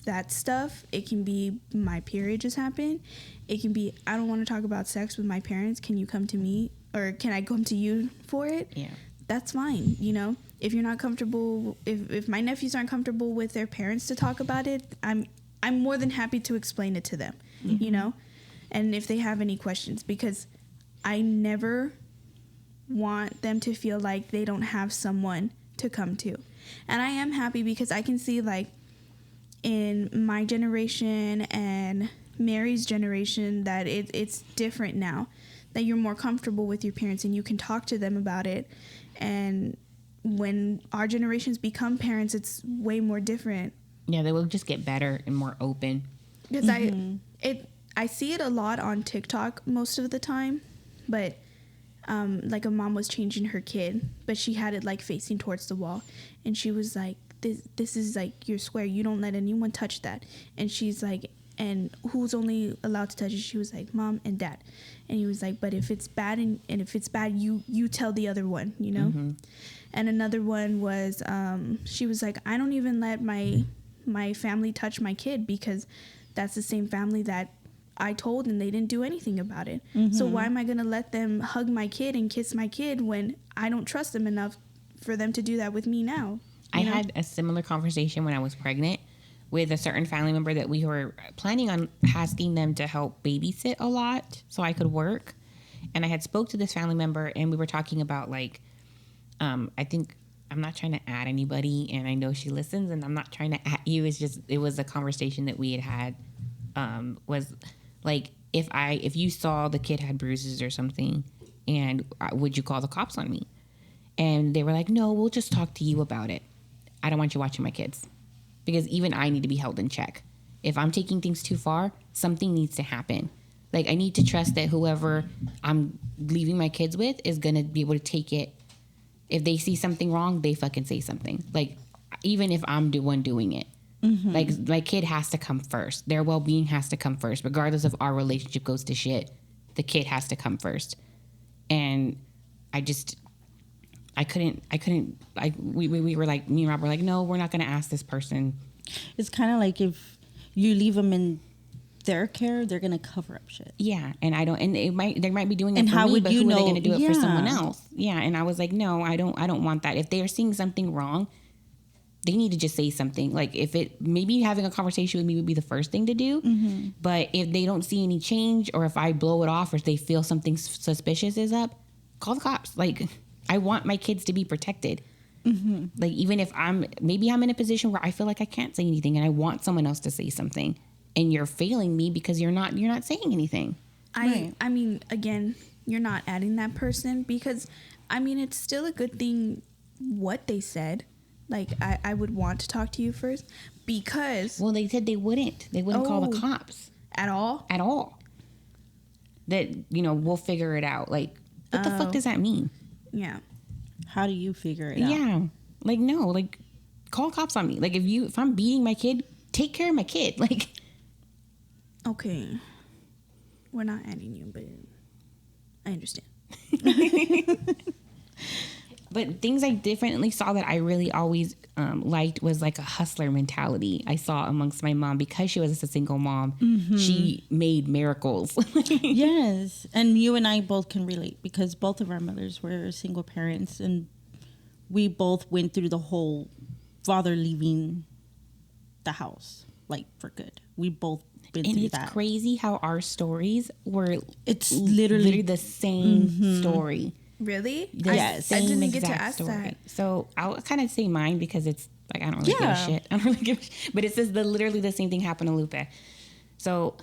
that stuff. It can be my period just happened. It can be, I don't want to talk about sex with my parents. Can you come to me? Or can I come to you for it? Yeah. That's fine, you know? If you're not comfortable, if my nephews aren't comfortable with their parents to talk about it, I'm more than happy to explain it to them, you know? And if they have any questions, because I never want them to feel like they don't have someone to come to. And I am happy because I can see, like, in my generation and Mary's generation that it's different now, that you're more comfortable with your parents and you can talk to them about it. And when our generations become parents, it's way more different. Yeah, they will just get better and more open. Because I see it a lot on TikTok most of the time, but like a mom was changing her kid, but she had it like facing towards the wall, and she was like, this is like your square, you don't let anyone touch that. And she's like, and who's only allowed to touch it? She was like, Mom and Dad. And he was like, but if it's bad, and if it's bad, you tell the other one, you know. And another one was she was like, I don't even let my family touch my kid because that's the same family that I told and they didn't do anything about it. So why am I going to let them hug my kid and kiss my kid when I don't trust them enough for them to do that with me now? I had a similar conversation when I was pregnant with a certain family member that we were planning on asking them to help babysit a lot so I could work. And I had spoke to this family member and we were talking about, like, I think, I'm not trying to add anybody, and I know she listens, and I'm not trying to add you. It's just, it was a conversation that we had was like, if you saw the kid had bruises or something, and would you call the cops on me? And they were like, no, we'll just talk to you about it. I don't want you watching my kids, because even I need to be held in check. If I'm taking things too far, something needs to happen. Like, I need to trust that whoever I'm leaving my kids with is going to be able to take it. If they see something wrong, they fucking say something. Like, even if I'm the one doing it. Like, my kid has to come first. Their well-being has to come first. Regardless if our relationship goes to shit, the kid has to come first. And we were like, me and Rob were like, no, we're not going to ask this person. It's kind of like if you leave them in their care, they're going to cover up shit. Yeah. And they might be doing it and for how me, would but you who know? are they going to do it Yeah. for someone else? Yeah. And I was like, no, I don't want that. If they are seeing something wrong, they need to just say something. Like, maybe having a conversation with me would be the first thing to do. But if they don't see any change, or if I blow it off, or if they feel something suspicious is up, call the cops. Like, I want my kids to be protected. Like, even if I'm in a position where I feel like I can't say anything and I want someone else to say something, and you're failing me because you're not saying anything. I mean, again, you're not adding that person because, I mean, it's still a good thing what they said. Like, I would want to talk to you first because... Well, they said they wouldn't. They wouldn't call the cops. At all? At all. That, we'll figure it out. Like, what the fuck does that mean? Yeah. How do you figure it out? Yeah. Like, no. Like, call cops on me. Like, if I'm beating my kid, take care of my kid. Like... Okay. We're not adding you, but I understand. But things I definitely saw that I really always liked was like a hustler mentality I saw amongst my mom. Because she was a single mom, she made miracles. Yes. And you and I both can relate because both of our mothers were single parents, and we both went through the whole father leaving the house, like, for good. We both been through that. And it's crazy how our stories were... It's literally the same story. Really? Yes. I didn't get to ask story. that. So I'll kind of say mine because it's like, I don't really give a shit. I don't really give a shit. But it says literally the same thing happened to Lupe. So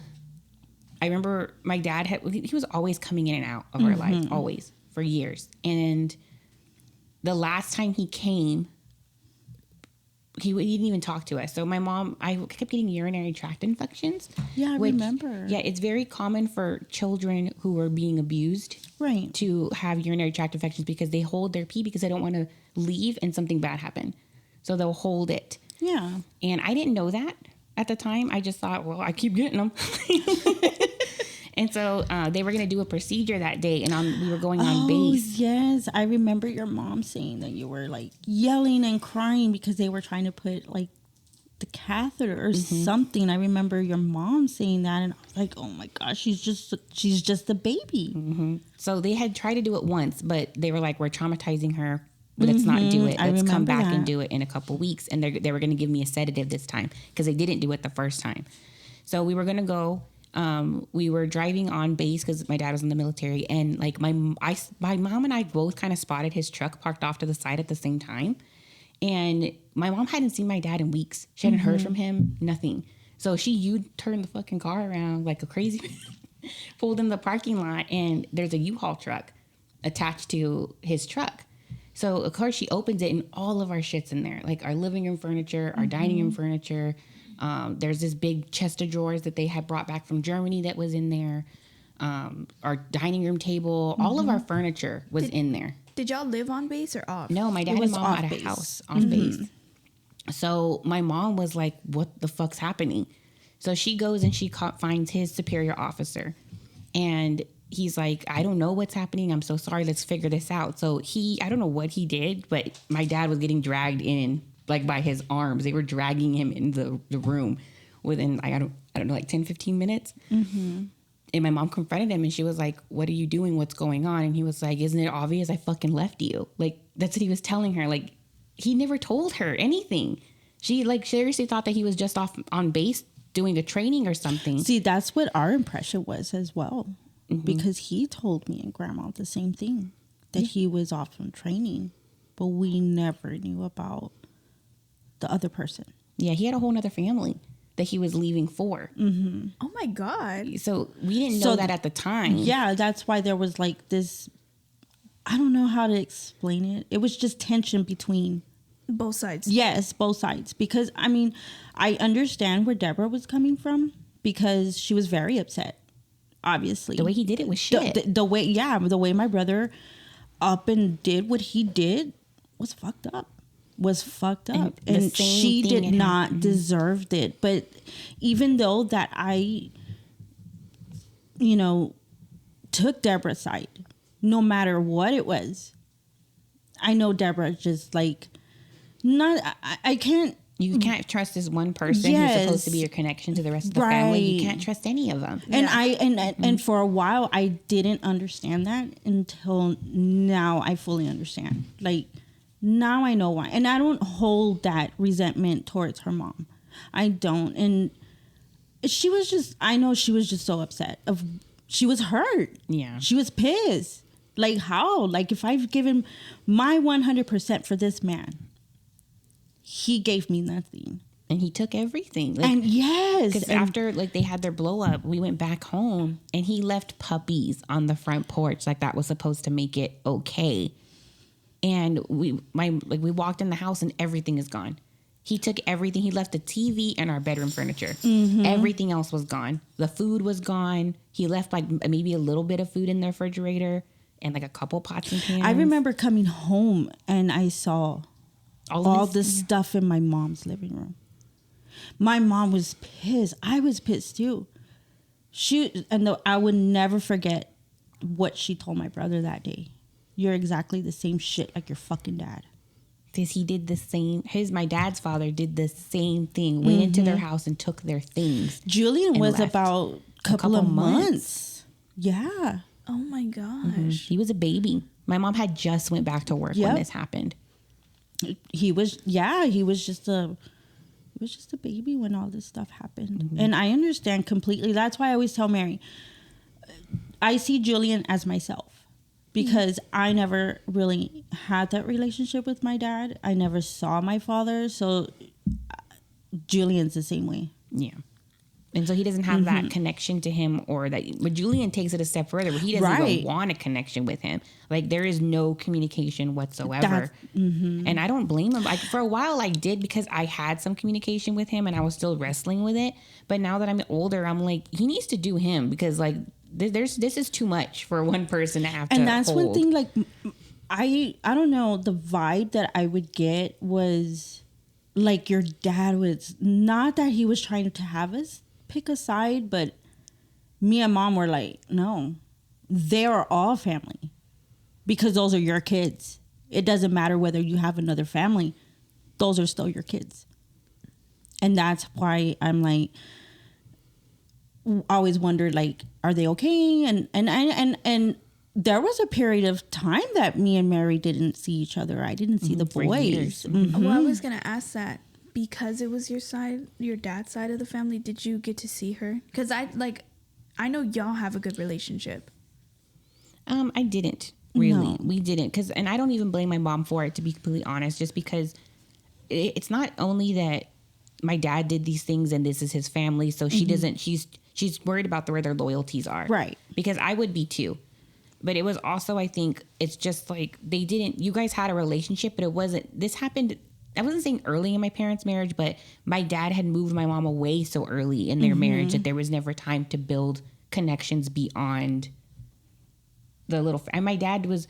I remember my dad he was always coming in and out of our life, always, for years. And the last time he came, he didn't even talk to us. So my mom, I kept getting urinary tract infections. Yeah, I remember. Yeah, it's very common for children who are being abused, right, to have urinary tract infections because they hold their pee because they don't want to leave and something bad happen. So they'll hold it. Yeah. And I didn't know that. at the time. I just thought, well, I keep getting them. And so they were going to do a procedure that day, and we were going on base. Yes, I remember your mom saying that you were like yelling and crying because they were trying to put like the catheter or something. I remember your mom saying that, and I was like, oh my gosh, she's just a baby. So they had tried to do it once, but they were like, we're traumatizing her. Let's not do it. Let's come back and do it in a couple weeks. And they were going to give me a sedative this time because they didn't do it the first time. So we were going to go. We were driving on base because my dad was in the military, and like my mom and I both kind of spotted his truck parked off to the side at the same time. And my mom hadn't seen my dad in weeks. She hadn't heard from him, nothing. So she U-turned the fucking car around like a crazy, pulled in the parking lot, and there's a U-Haul truck attached to his truck. So of course she opens it, and all of our shit's in there, like our living room furniture, our dining room furniture. There's this big chest of drawers that they had brought back from Germany that was in there. Our dining room table, all of our furniture was in there. Did y'all live on base or off? No, my dad and mom had a house on base. So my mom was like, what the fuck's happening? So she goes and she finds his superior officer. And he's like, I don't know what's happening. I'm so sorry. Let's figure this out. So I don't know what he did, but my dad was getting dragged in like by his arms. They were dragging him in the room within, like, I don't know, like 10, 15 minutes. And my mom confronted him, and she was like, what are you doing? What's going on? And he was like, isn't it obvious I fucking left you? Like, that's what he was telling her. Like, he never told her anything. She like seriously thought that he was just off on base doing a training or something. See, that's what our impression was as well. Because he told me and Grandma the same thing, that he was off on training, but we never knew about the other person. Yeah, he had a whole other family that he was leaving for. Oh my God. So we didn't know that at the time. Yeah, that's why there was like this, I don't know how to explain it. It was just tension between both sides. Yes, both sides. Because I mean, I understand where Deborah was coming from, because she was very upset. Obviously, the way he did it was shit. The way my brother up and did what he did was fucked up. And she did not deserve it. But even though that I, took Deborah's side, no matter what it was, I know Deborah just like I can't. You can't trust this one person who's supposed to be your connection to the rest of the family. You can't trust any of them. And and for a while I didn't understand that until now. I fully understand. Like, now I know why. And I don't hold that resentment towards her mom. I don't. And she was just so upset. She was hurt. Yeah. She was pissed. Like, how? Like, if I've given my 100% for this man, he gave me nothing. And he took everything. Like, and yes. Because after like they had their blow up, we went back home and he left puppies on the front porch. Like, that was supposed to make it okay. And we walked in the house and everything is gone. He took everything. He left the TV and our bedroom furniture. Everything else was gone. The food was gone. He left like maybe a little bit of food in the refrigerator and like a couple pots and pans. I remember coming home and I saw all this stuff in my mom's living room. My mom was pissed. I was pissed too. I would never forget what she told my brother that day. You're exactly the same shit like your fucking dad. Because he did the same. My dad's father did the same thing. Went into their house and took their things. Julian was left. About a couple of months. Yeah. Oh my gosh. He was a baby. My mom had just went back to work when this happened. He was just a baby when all this stuff happened. And I understand completely. That's why I always tell Mary, I see Julian as myself. Because I never really had that relationship with my dad. I never saw my father. So Julian's the same way. Yeah. And so he doesn't have that connection to him, but Julian takes it a step further where he doesn't even want a connection with him. Like, there is no communication whatsoever. And I don't blame him. Like, for a while I did, because I had some communication with him and I was still wrestling with it. But now that I'm older, I'm like, he needs to do him, because like, this is too much for one person to have to hold. And that's one thing, like, I don't know, the vibe that I would get was like your dad was, not that he was trying to have us pick a side, but me and mom were like, no, they are all family because those are your kids. It doesn't matter whether you have another family. Those are still your kids. And that's why I'm like, always wondered, like, are they okay? And there was a period of time that me and Mary didn't see each other. I didn't see the boys. Well, I was gonna ask that because it was your dad's side of the family. Did you get to see her? Because I know y'all have a good relationship. I didn't really. No. We didn't, and I don't even blame my mom for it, to be completely honest. Just because it's not only that my dad did these things and this is his family, so she doesn't. She's worried about where their loyalties are, Right? Because I would be too. But it was also, I think, it's just like they didn't. You guys had a relationship, but it wasn't. This happened. I wasn't saying early in my parents' marriage, but my dad had moved my mom away so early in their marriage that there was never time to build connections beyond the little. And my dad was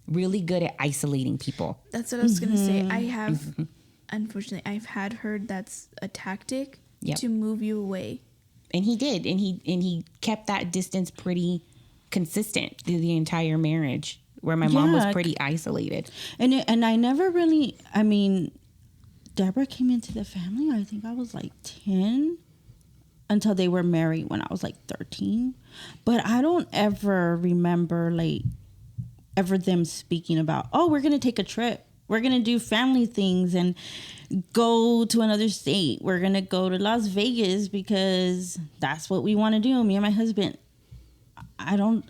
really good at isolating people. That's what I was gonna say. I have, unfortunately, I've had heard that's a tactic to move you away. And he did, and he kept that distance pretty consistent through the entire marriage, where my mom was pretty isolated. And I never really. I mean, Deborah came into the family, I think I was like 10, until they were married when I was like 13. But I don't ever remember like ever them speaking about, oh, we're gonna take a trip, we're gonna do family things and go to another state, we're gonna go to Las Vegas because that's what we want to do, me and my husband. I don't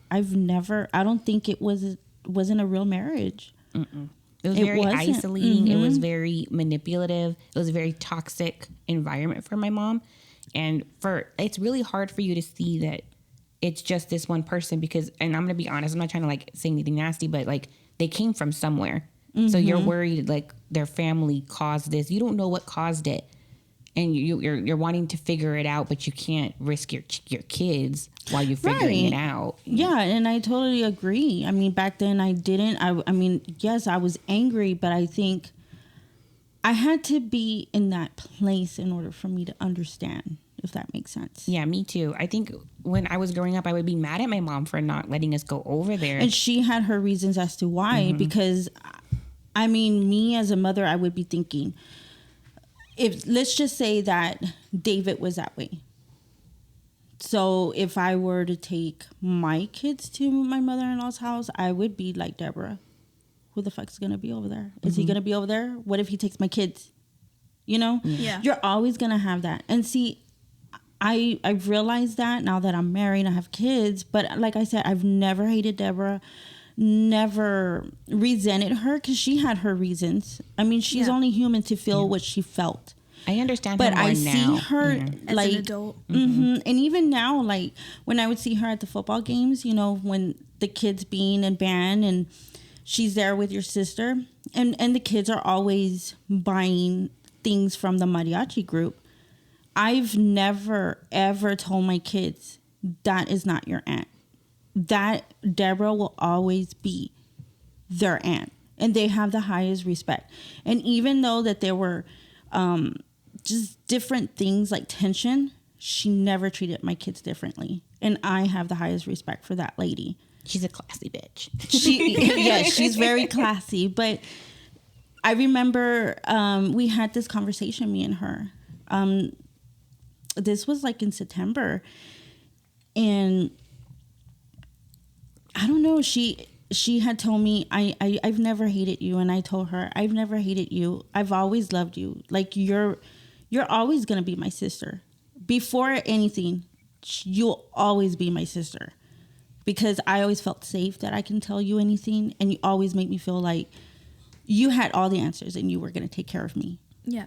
think it wasn't a real marriage. Mm-mm. It was very isolating. It was very manipulative. It was a very toxic environment for my mom. And it's really hard for you to see that it's just this one person because, and I'm going to be honest, I'm not trying to like say anything nasty, but like they came from somewhere. So you're worried like their family caused this. You don't know what caused it. And you're wanting to figure it out, but you can't risk your kids while you're figuring it out. Yeah, and I totally agree. I mean, back then I didn't. I mean, yes, I was angry, but I think I had to be in that place in order for me to understand, if that makes sense. Yeah, me too. I think when I was growing up, I would be mad at my mom for not letting us go over there. And she had her reasons as to why, because, I mean, me as a mother, I would be thinking, let's just say that David was that way. So if I were to take my kids to my mother-in-law's house, I would be like Deborah. Who the fuck's going to be over there? Is he going to be over there? What if he takes my kids? You know? Yeah. You're always going to have that. And see, I've realized that now that I'm married and I have kids. But like I said, I've never hated Deborah. Never resented her because she had her reasons. I mean, she's only human to feel what she felt. I understand but her more I now. see her like as an adult. And even now, like when I would see her at the football games, you know, when the kids being in band and she's there with your sister and the kids are always buying things from the mariachi group. I've never ever told my kids that is not your aunt. That Deborah will always be their aunt, and they have the highest respect. And even though that there were just different things like tension, she never treated my kids differently, and I have the highest respect for that lady. She's a classy bitch. She's very classy. But I remember we had this conversation, me and her. This was like in September, and I don't know, she had told me, I've never hated you. And I told her, I've never hated you. I've always loved you. Like, you're always going to be my sister. Before anything, you'll always be my sister. Because I always felt safe that I can tell you anything. And you always make me feel like you had all the answers and you were going to take care of me. Yeah.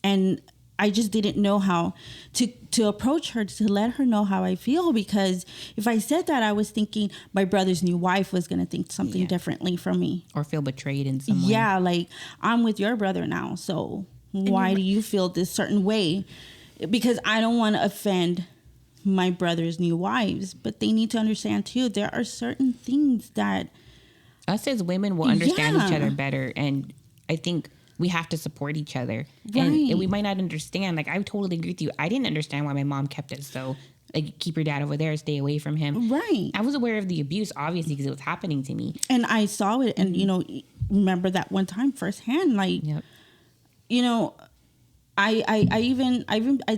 And I just didn't know how to approach her, to let her know how I feel. Because if I said that, I was thinking my brother's new wife was going to think something differently from me. Or feel betrayed in some way. Yeah, like, I'm with your brother now, so why do you feel this certain way? Because I don't want to offend my brother's new wives. But they need to understand, too, there are certain things that... Us as women will understand each other better. And I think we have to support each other. Right. And we might not understand. Like, I totally agree with you. I didn't understand why my mom kept it so, like, keep your dad over there, stay away from him. Right. I was aware of the abuse, obviously, because it was happening to me. And I saw it, and, you know, remember that one time firsthand, like, you know, I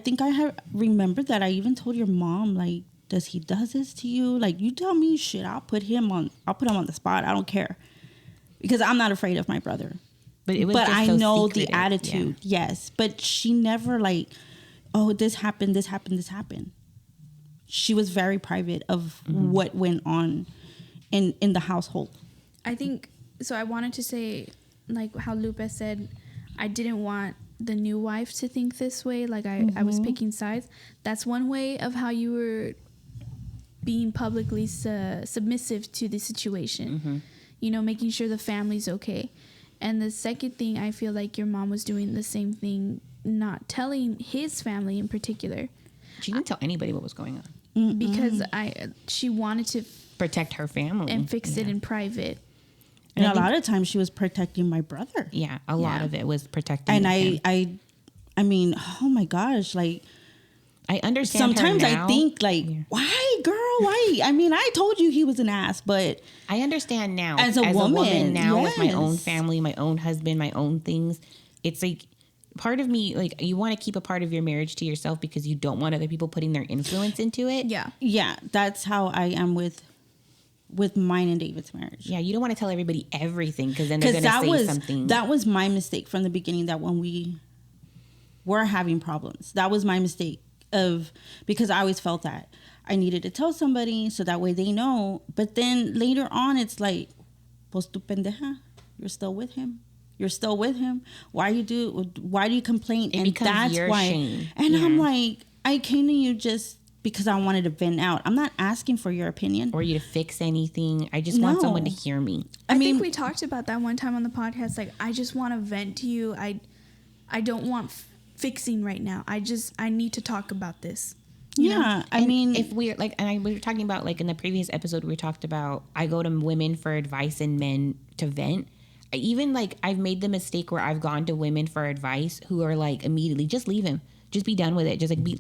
think I have remembered that I even told your mom, like, does he does this to you? Like, you tell me shit, I'll put him on the spot. I don't care. Because I'm not afraid of my brother. But I so know secretive. the attitude. Yeah. Yes. But she never like, oh, this happened. She was very private of what went on in the household. I think, so I wanted to say, like how Lupe said, I didn't want the new wife to think this way. Like I was picking sides. That's one way of how you were being publicly submissive to the situation. You know, making sure the family's okay. And the second thing, I feel like your mom was doing the same thing, not telling his family in particular. She didn't tell anybody what was going on. Because she wanted to protect her family and fix it in private. And a lot of times she was protecting my brother. Yeah, a lot of it was protecting. And I mean, oh my gosh, like, I understand. Sometimes I think, like, why, girl? Why? I mean, I told you he was an ass, but I understand now. As a woman now, with my own family, my own husband, my own things, it's like part of me, like, you want to keep a part of your marriage to yourself because you don't want other people putting their influence into it. Yeah, that's how I am with mine and David's marriage. Yeah, you don't want to tell everybody everything because then they're going to say something. That was my mistake from the beginning. That when we were having problems, that was my mistake. Because I always felt that I needed to tell somebody so that way they know. But then later on, it's like, pues tu pendeja, you're still with him. Why do you complain? And that's your why. Shame. And I'm like, I came to you just because I wanted to vent out. I'm not asking for your opinion or you to fix anything. I just want someone to hear me. I think we talked about that one time on the podcast. Like, I just want to vent to you. I don't want fixing right now. I need to talk about this. You know? I mean, if we're like, and we were talking about, like, in the previous episode, we talked about I go to women for advice and men to vent. Even, like, I've made the mistake where I've gone to women for advice who are like, immediately, just leave him, just be done with it, just be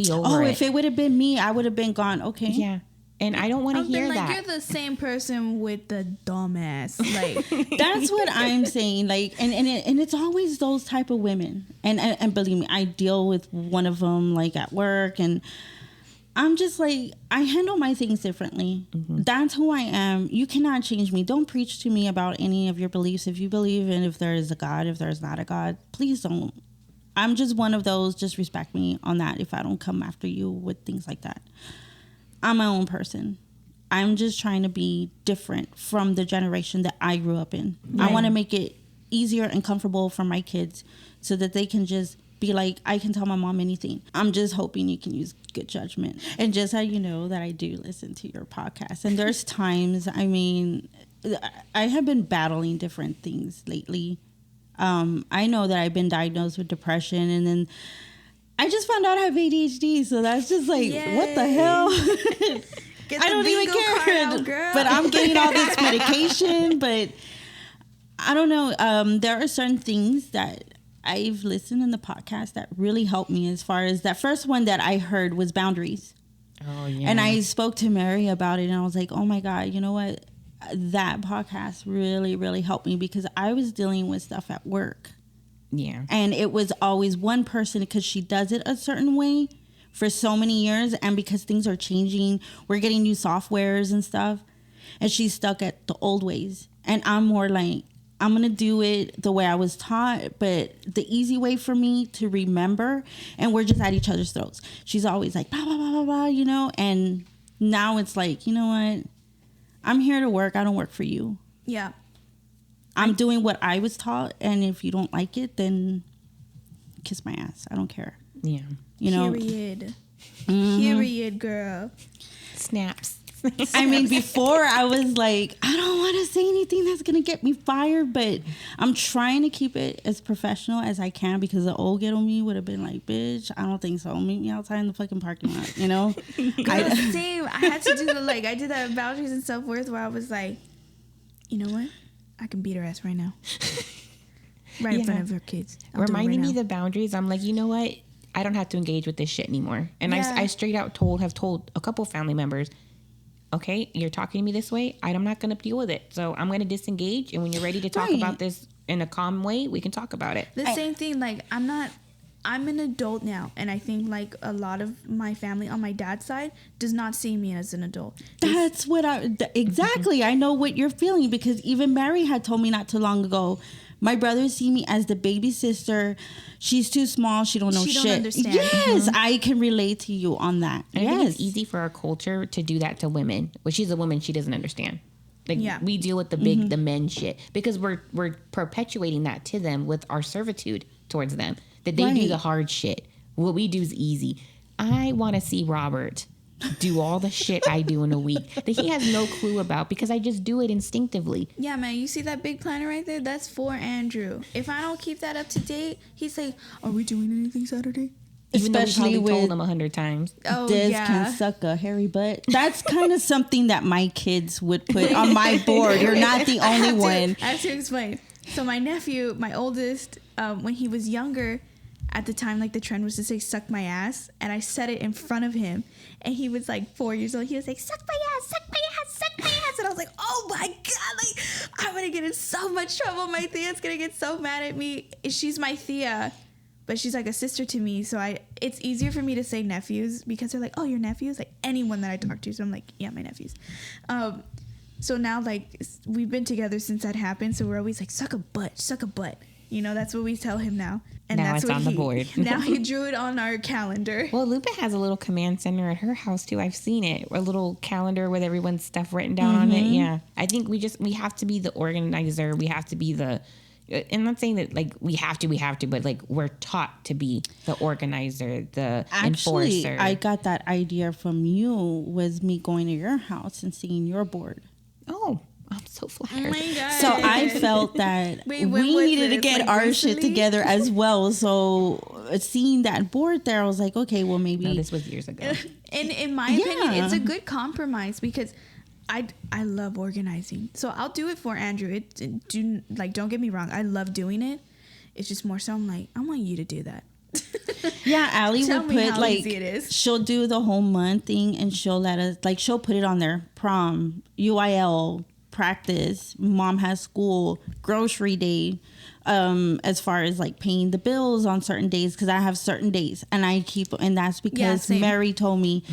over it. If it would have been me, I would have been gone. Okay, yeah. And I don't want to hear that. You're the same person with the dumbass. Like, that's what I'm saying. Like, and it's always those type of women. And believe me, I deal with one of them, like, at work, and I'm just like, I handle my things differently. That's who I am. You cannot change me. Don't preach to me about any of your beliefs. If you believe in if there is a God, if there's not a God, please don't. I'm just one of those. Just respect me on that if I don't come after you with things like that. I'm my own person. I'm just trying to be different from the generation that I grew up in. Right. I want to make it easier and comfortable for my kids so that they can just be like, I can tell my mom anything. I'm just hoping you can use good judgment. And just how you know that I do listen to your podcast. And there's times, I mean, I have been battling different things lately. I know that I've been diagnosed with depression, and then I just found out I have ADHD, so that's just like, what the hell? I don't even care. But I'm getting all this medication, but I don't know. There are certain things that I've listened in the podcast that really helped me, as far as that first one that I heard was boundaries. Oh, yeah. And I spoke to Mary about it, and I was like, oh my God, you know what? That podcast really, really helped me, because I was dealing with stuff at work. Yeah. And it was always one person, because she does it a certain way for so many years. And because things are changing, we're getting new softwares and stuff. And she's stuck at the old ways. And I'm more like, I'm going to do it the way I was taught, but the easy way for me to remember. And we're just at each other's throats. She's always like, blah, blah, blah, blah, blah, you know. And now it's like, you know what? I'm here to work. I don't work for you. Yeah. I'm doing what I was taught, and if you don't like it, then kiss my ass. I don't care. Yeah. You know? Period. Period, girl. Snaps. I mean, before I was like, I don't want to say anything that's going to get me fired, but I'm trying to keep it as professional as I can, because the old ghetto me would have been like, bitch, I don't think so. Meet me outside in the fucking parking lot, you know? Girl, same. I had to do I did that boundaries and self-worth, where I was like, you know what? I can beat her ass right now. in front of her kids. Reminding me the boundaries. I'm like, you know what? I don't have to engage with this shit anymore. And I straight out have told a couple family members, okay, you're talking to me this way. I'm not going to deal with it. So I'm going to disengage. And when you're ready to talk about this in a calm way, we can talk about it. The same thing. Like, I'm an adult now. And I think like a lot of my family on my dad's side does not see me as an adult. That's what exactly. I know what you're feeling, because even Mary had told me not too long ago, my brothers see me as the baby sister. She's too small. She don't know shit. Don't understand. Yes, I can relate to you on that. And I think it's easy for our culture to do that to women. When she's a woman, she doesn't understand. Like we deal with the big, the men shit, because we're perpetuating that to them with our servitude towards them. That they do the hard shit. What we do is easy. I want to see Robert do all the shit I do in a week that he has no clue about, because I just do it instinctively. Yeah, man, you see that big planner right there? That's for Andrew. If I don't keep that up to date, he's like, are we doing anything Saturday? Even especially though we probably told him 100 times. Oh, Des can suck a hairy butt. That's kind of something that my kids would put on my board. You're not the only one. I have to explain. So my nephew, my oldest, when he was younger, at the time, like, the trend was to say, suck my ass. And I said it in front of him. And he was, like, 4 years old. He was like, suck my ass, suck my ass, suck my ass. And I was like, oh, my God. Like, I'm going to get in so much trouble. My Thea's going to get so mad at me. She's my Thea, but she's, like, a sister to me. So it's easier for me to say nephews, because they're like, oh, your nephews? Like, anyone that I talk to. So I'm like, yeah, my nephews. So now, like, we've been together since that happened. So we're always like, suck a butt, suck a butt. You know, that's what we tell him now. And now that's it's what on the board. Now he drew it on our calendar. Well, Lupa has a little command center at her house too. I've seen it. A little calendar with everyone's stuff written down on it. Yeah. I think we have to be the organizer. We have to be the, and I'm not saying that like we have to, but like we're taught to be the organizer, the enforcer. I got that idea from you, was me going to your house and seeing your board. Oh, I'm so flattered. Oh my God. So I felt that we needed to get our shit together as well. So seeing that board there, I was like, okay, well, maybe. No, this was years ago. And in my opinion, it's a good compromise, because I love organizing. So I'll do it for Andrew. Don't get me wrong. I love doing it. It's just more so I'm like, I want you to do that. Yeah, Allie would put like, she'll do the whole month thing, and she'll let us, like, she'll put it on there: prom, UIL, practice, mom has school, grocery day, as far as like paying the bills on certain days, because I have certain days, and I keep, and that's because Mary told me,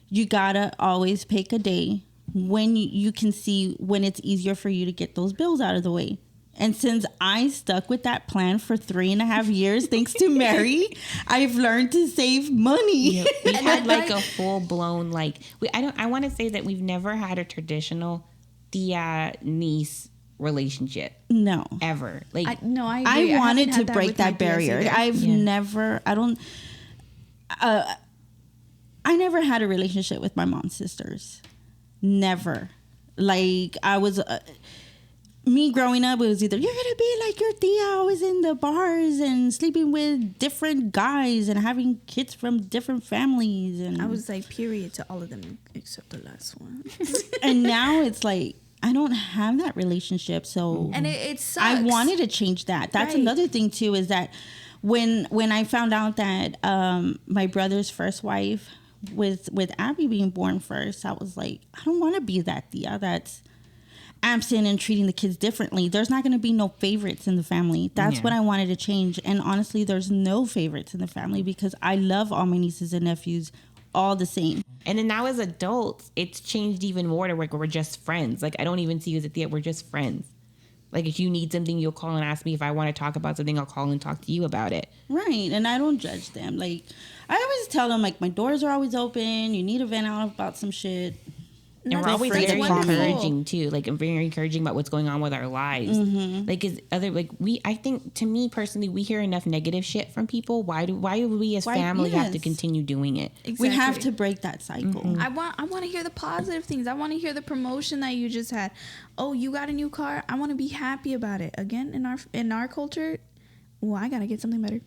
you gotta always pick a day when you can see when it's easier for you to get those bills out of the way. And since I stuck with that plan for 3.5 years, thanks to Mary, I've learned to save money. Yeah, we had like a full blown, like, I want to say that we've never had a traditional Tia niece relationship. No. Ever. Like, I wanted to break that barrier. I never had a relationship with my mom's sisters. Never. Like, I was me growing up, it was either you're gonna be like your Tia, always in the bars and sleeping with different guys and having kids from different families, and I was like, period to all of them except the last one. And now it's like, I don't have that relationship, so and it sucks. I wanted to change that. That's another thing too, is that when I found out that my brother's first wife, with Abby being born first, I was like, I don't want to be that Tia that's absent and treating the kids differently. There's not going to be no favorites in the family. That's what I wanted to change. And honestly, there's no favorites in the family, because I love all my nieces and nephews all the same. And then now as adults, it's changed even more to where we're just friends. Like, I don't even see you as a Tia. We're just friends. Like, if you need something, you'll call and ask me. If I want to talk about something, I'll call and talk to you about it. Right. And I don't judge them. Like, I always tell them, like, my doors are always open. You need to vent out about some shit. And we're always very encouraging too. Like, I'm very encouraging about what's going on with our lives. Like, I think, to me personally, we hear enough negative shit from people. Why do we as family have to continue doing it? Exactly. We have to break that cycle. I want to hear the positive things. I want to hear the promotion that you just had. Oh, you got a new car. I want to be happy about it. Again, in our culture, well, I gotta get something better.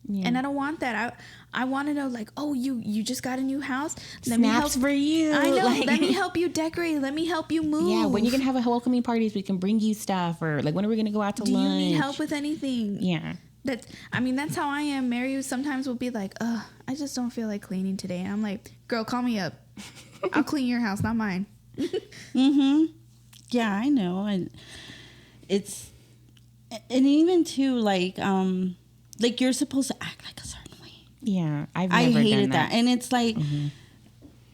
And I don't want that. I want to know, like, oh, you just got a new house. Let me help for you. I know. Like, let me help you decorate. Let me help you move. Yeah, when you can have a welcoming parties, we can bring you stuff. Or like, when are we going to go out to lunch? Do you need help with anything? Yeah. That's how I am. Mary sometimes will be like, I just don't feel like cleaning today. And I'm like, girl, call me up. I'll clean your house, not mine. Mm-hmm. Yeah, I know. And it's, and even too, like you're supposed to act like a certain way. Yeah, I hated that. And it's like,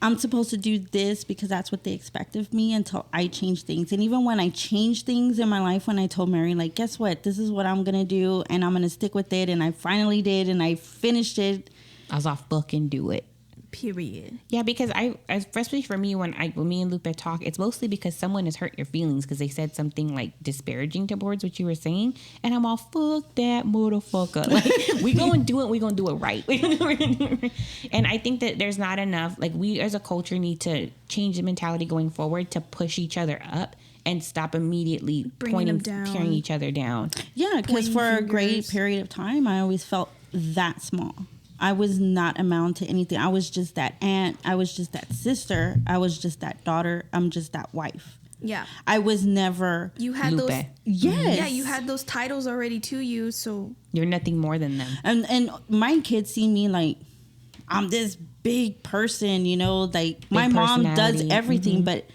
I'm supposed to do this because that's what they expect of me until I change things. And even when I changed things in my life, when I told Mary, like, guess what? This is what I'm going to do and I'm going to stick with it. And I finally did and I finished it. I was off book and do it. Period. Yeah, because especially for me, when me and Lupe talk, it's mostly because someone has hurt your feelings because they said something like disparaging towards what you were saying, and I'm all, fuck that motherfucker. Like, we gonna do it. We gonna do it right. And I think that there's not enough. Like, we as a culture need to change the mentality going forward to push each other up and stop immediately tearing each other down. Yeah, because for a great period of time, I always felt that small. I was not amount to anything. I was just that aunt. I was just that sister. I was just that daughter. I'm just that wife. Yeah. I was never... You had Lupe. those... Yes. Yeah, you had those titles already to you, so... You're nothing more than them. And my kids see me like, I'm this big person, you know, like my mom does everything, but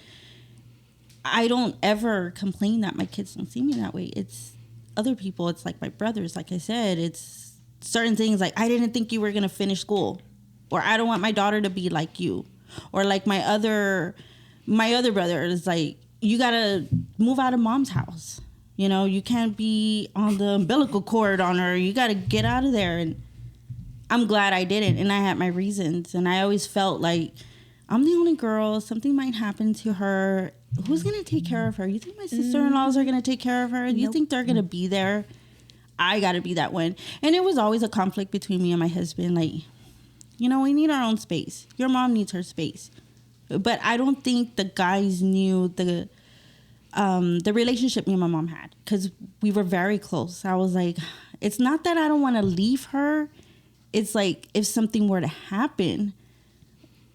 I don't ever complain that my kids don't see me that way. It's other people. It's like my brothers, like I said, it's certain things like, I didn't think you were going to finish school, or I don't want my daughter to be like you, or like my other brother is like, you got to move out of mom's house. You know, you can't be on the umbilical cord on her. You got to get out of there. And I'm glad I didn't. And I had my reasons. And I always felt like I'm the only girl. Something might happen to her. Who's going to take care of her? You think my sister-in-laws are going to take care of her? You think they're going to be there? I got to be that one. And it was always a conflict between me and my husband. Like, you know, we need our own space. Your mom needs her space. But I don't think the guys knew the relationship me and my mom had, because we were very close. I was like, it's not that I don't want to leave her. It's like, if something were to happen,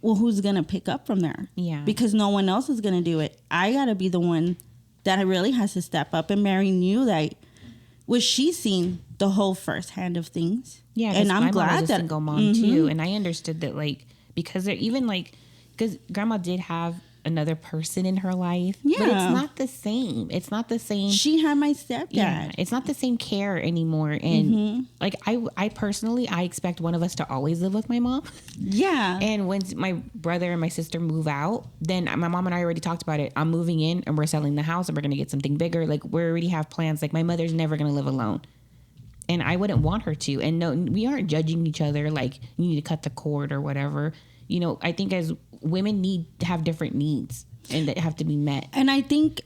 well, who's going to pick up from there? Yeah. Because no one else is going to do it. I got to be the one that really has to step up. And Mary knew that. Was she seen the whole first hand of things? Yeah, and I'm glad mom was a that single mom too, and I understood that, like, because they're even like, because grandma did have another person in her life, but it's not the same. It's not the same. She had my stepdad. Yeah, it's not the same care anymore. And like, I personally, I expect one of us to always live with my mom. Yeah. And when my brother and my sister move out, then my mom and I already talked about it. I'm moving in and we're selling the house and we're going to get something bigger. Like, we already have plans. Like, my mother's never going to live alone. And I wouldn't want her to. And no, we aren't judging each other like, you need to cut the cord or whatever. You know, I think as women need to have different needs and that have to be met. And I think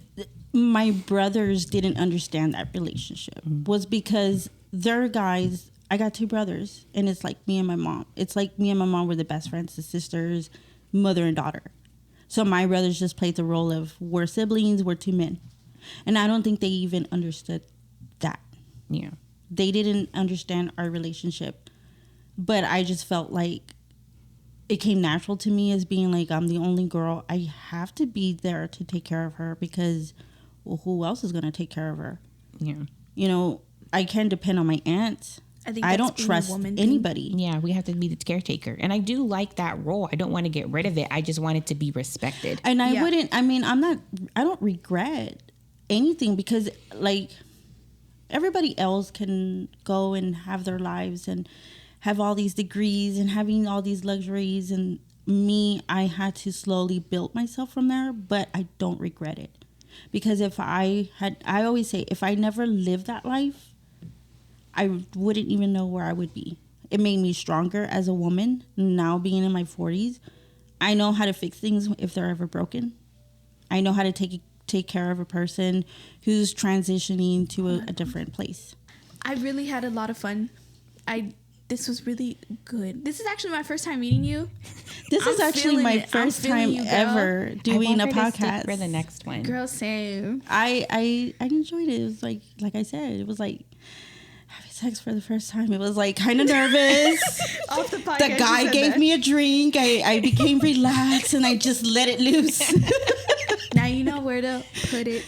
my brothers didn't understand that relationship was because they're guys. I got two brothers, and it's like me and my mom. It's like me and my mom were the best friends, the sisters, mother and daughter. So my brothers just played the role of, we're siblings, we're two men. And I don't think they even understood that. Yeah. They didn't understand our relationship. But I just felt like it came natural to me as being like, I'm the only girl. I have to be there to take care of her because, well, who else is going to take care of her? Yeah. You know, I can depend on my aunts. I don't trust anybody. Yeah, we have to be the caretaker. And I do like that role. I don't want to get rid of it. I just want it to be respected. And I don't regret anything because, like, everybody else can go and have their lives and have all these degrees and having all these luxuries, and me, I had to slowly build myself from there, but I don't regret it. Because I always say, if I never lived that life, I wouldn't even know where I would be. It made me stronger as a woman. Now being in my 40s, I know how to fix things if they're ever broken. I know how to take care of a person who's transitioning to a different place. I really had a lot of fun. This was really good. This is actually my first time meeting you. This is actually my first time ever doing a podcast. For the next one, girl, same. I enjoyed it. It was like I said, it was like having sex for the first time. It was like kind of nervous. Off the podcast, The guy gave me a drink. I became relaxed and I just let it loose. Now you know where to put it.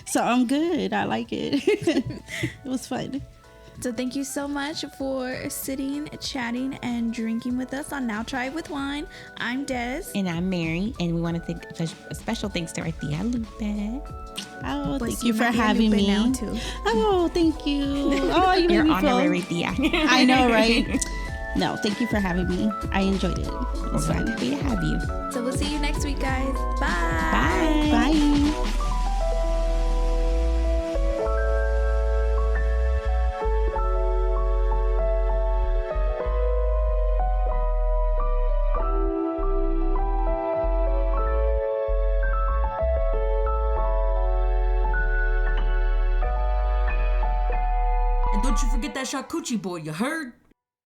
So I'm good. I like it. It was fun. So thank you so much for sitting, chatting, and drinking with us on Now Try With Wine. I'm Des. And I'm Mary. And we want to thank a special thanks to our Tia Lupe. Oh, Pues thank you for having me. Now too. Oh, thank you. Oh, you Your made me honorary feel. Tia. I know, right? No, thank you for having me. I enjoyed it. We're glad happy to have you. So we'll see you next week, guys. Bye. Bye. Bye. And don't you forget that charcuterie board, you heard?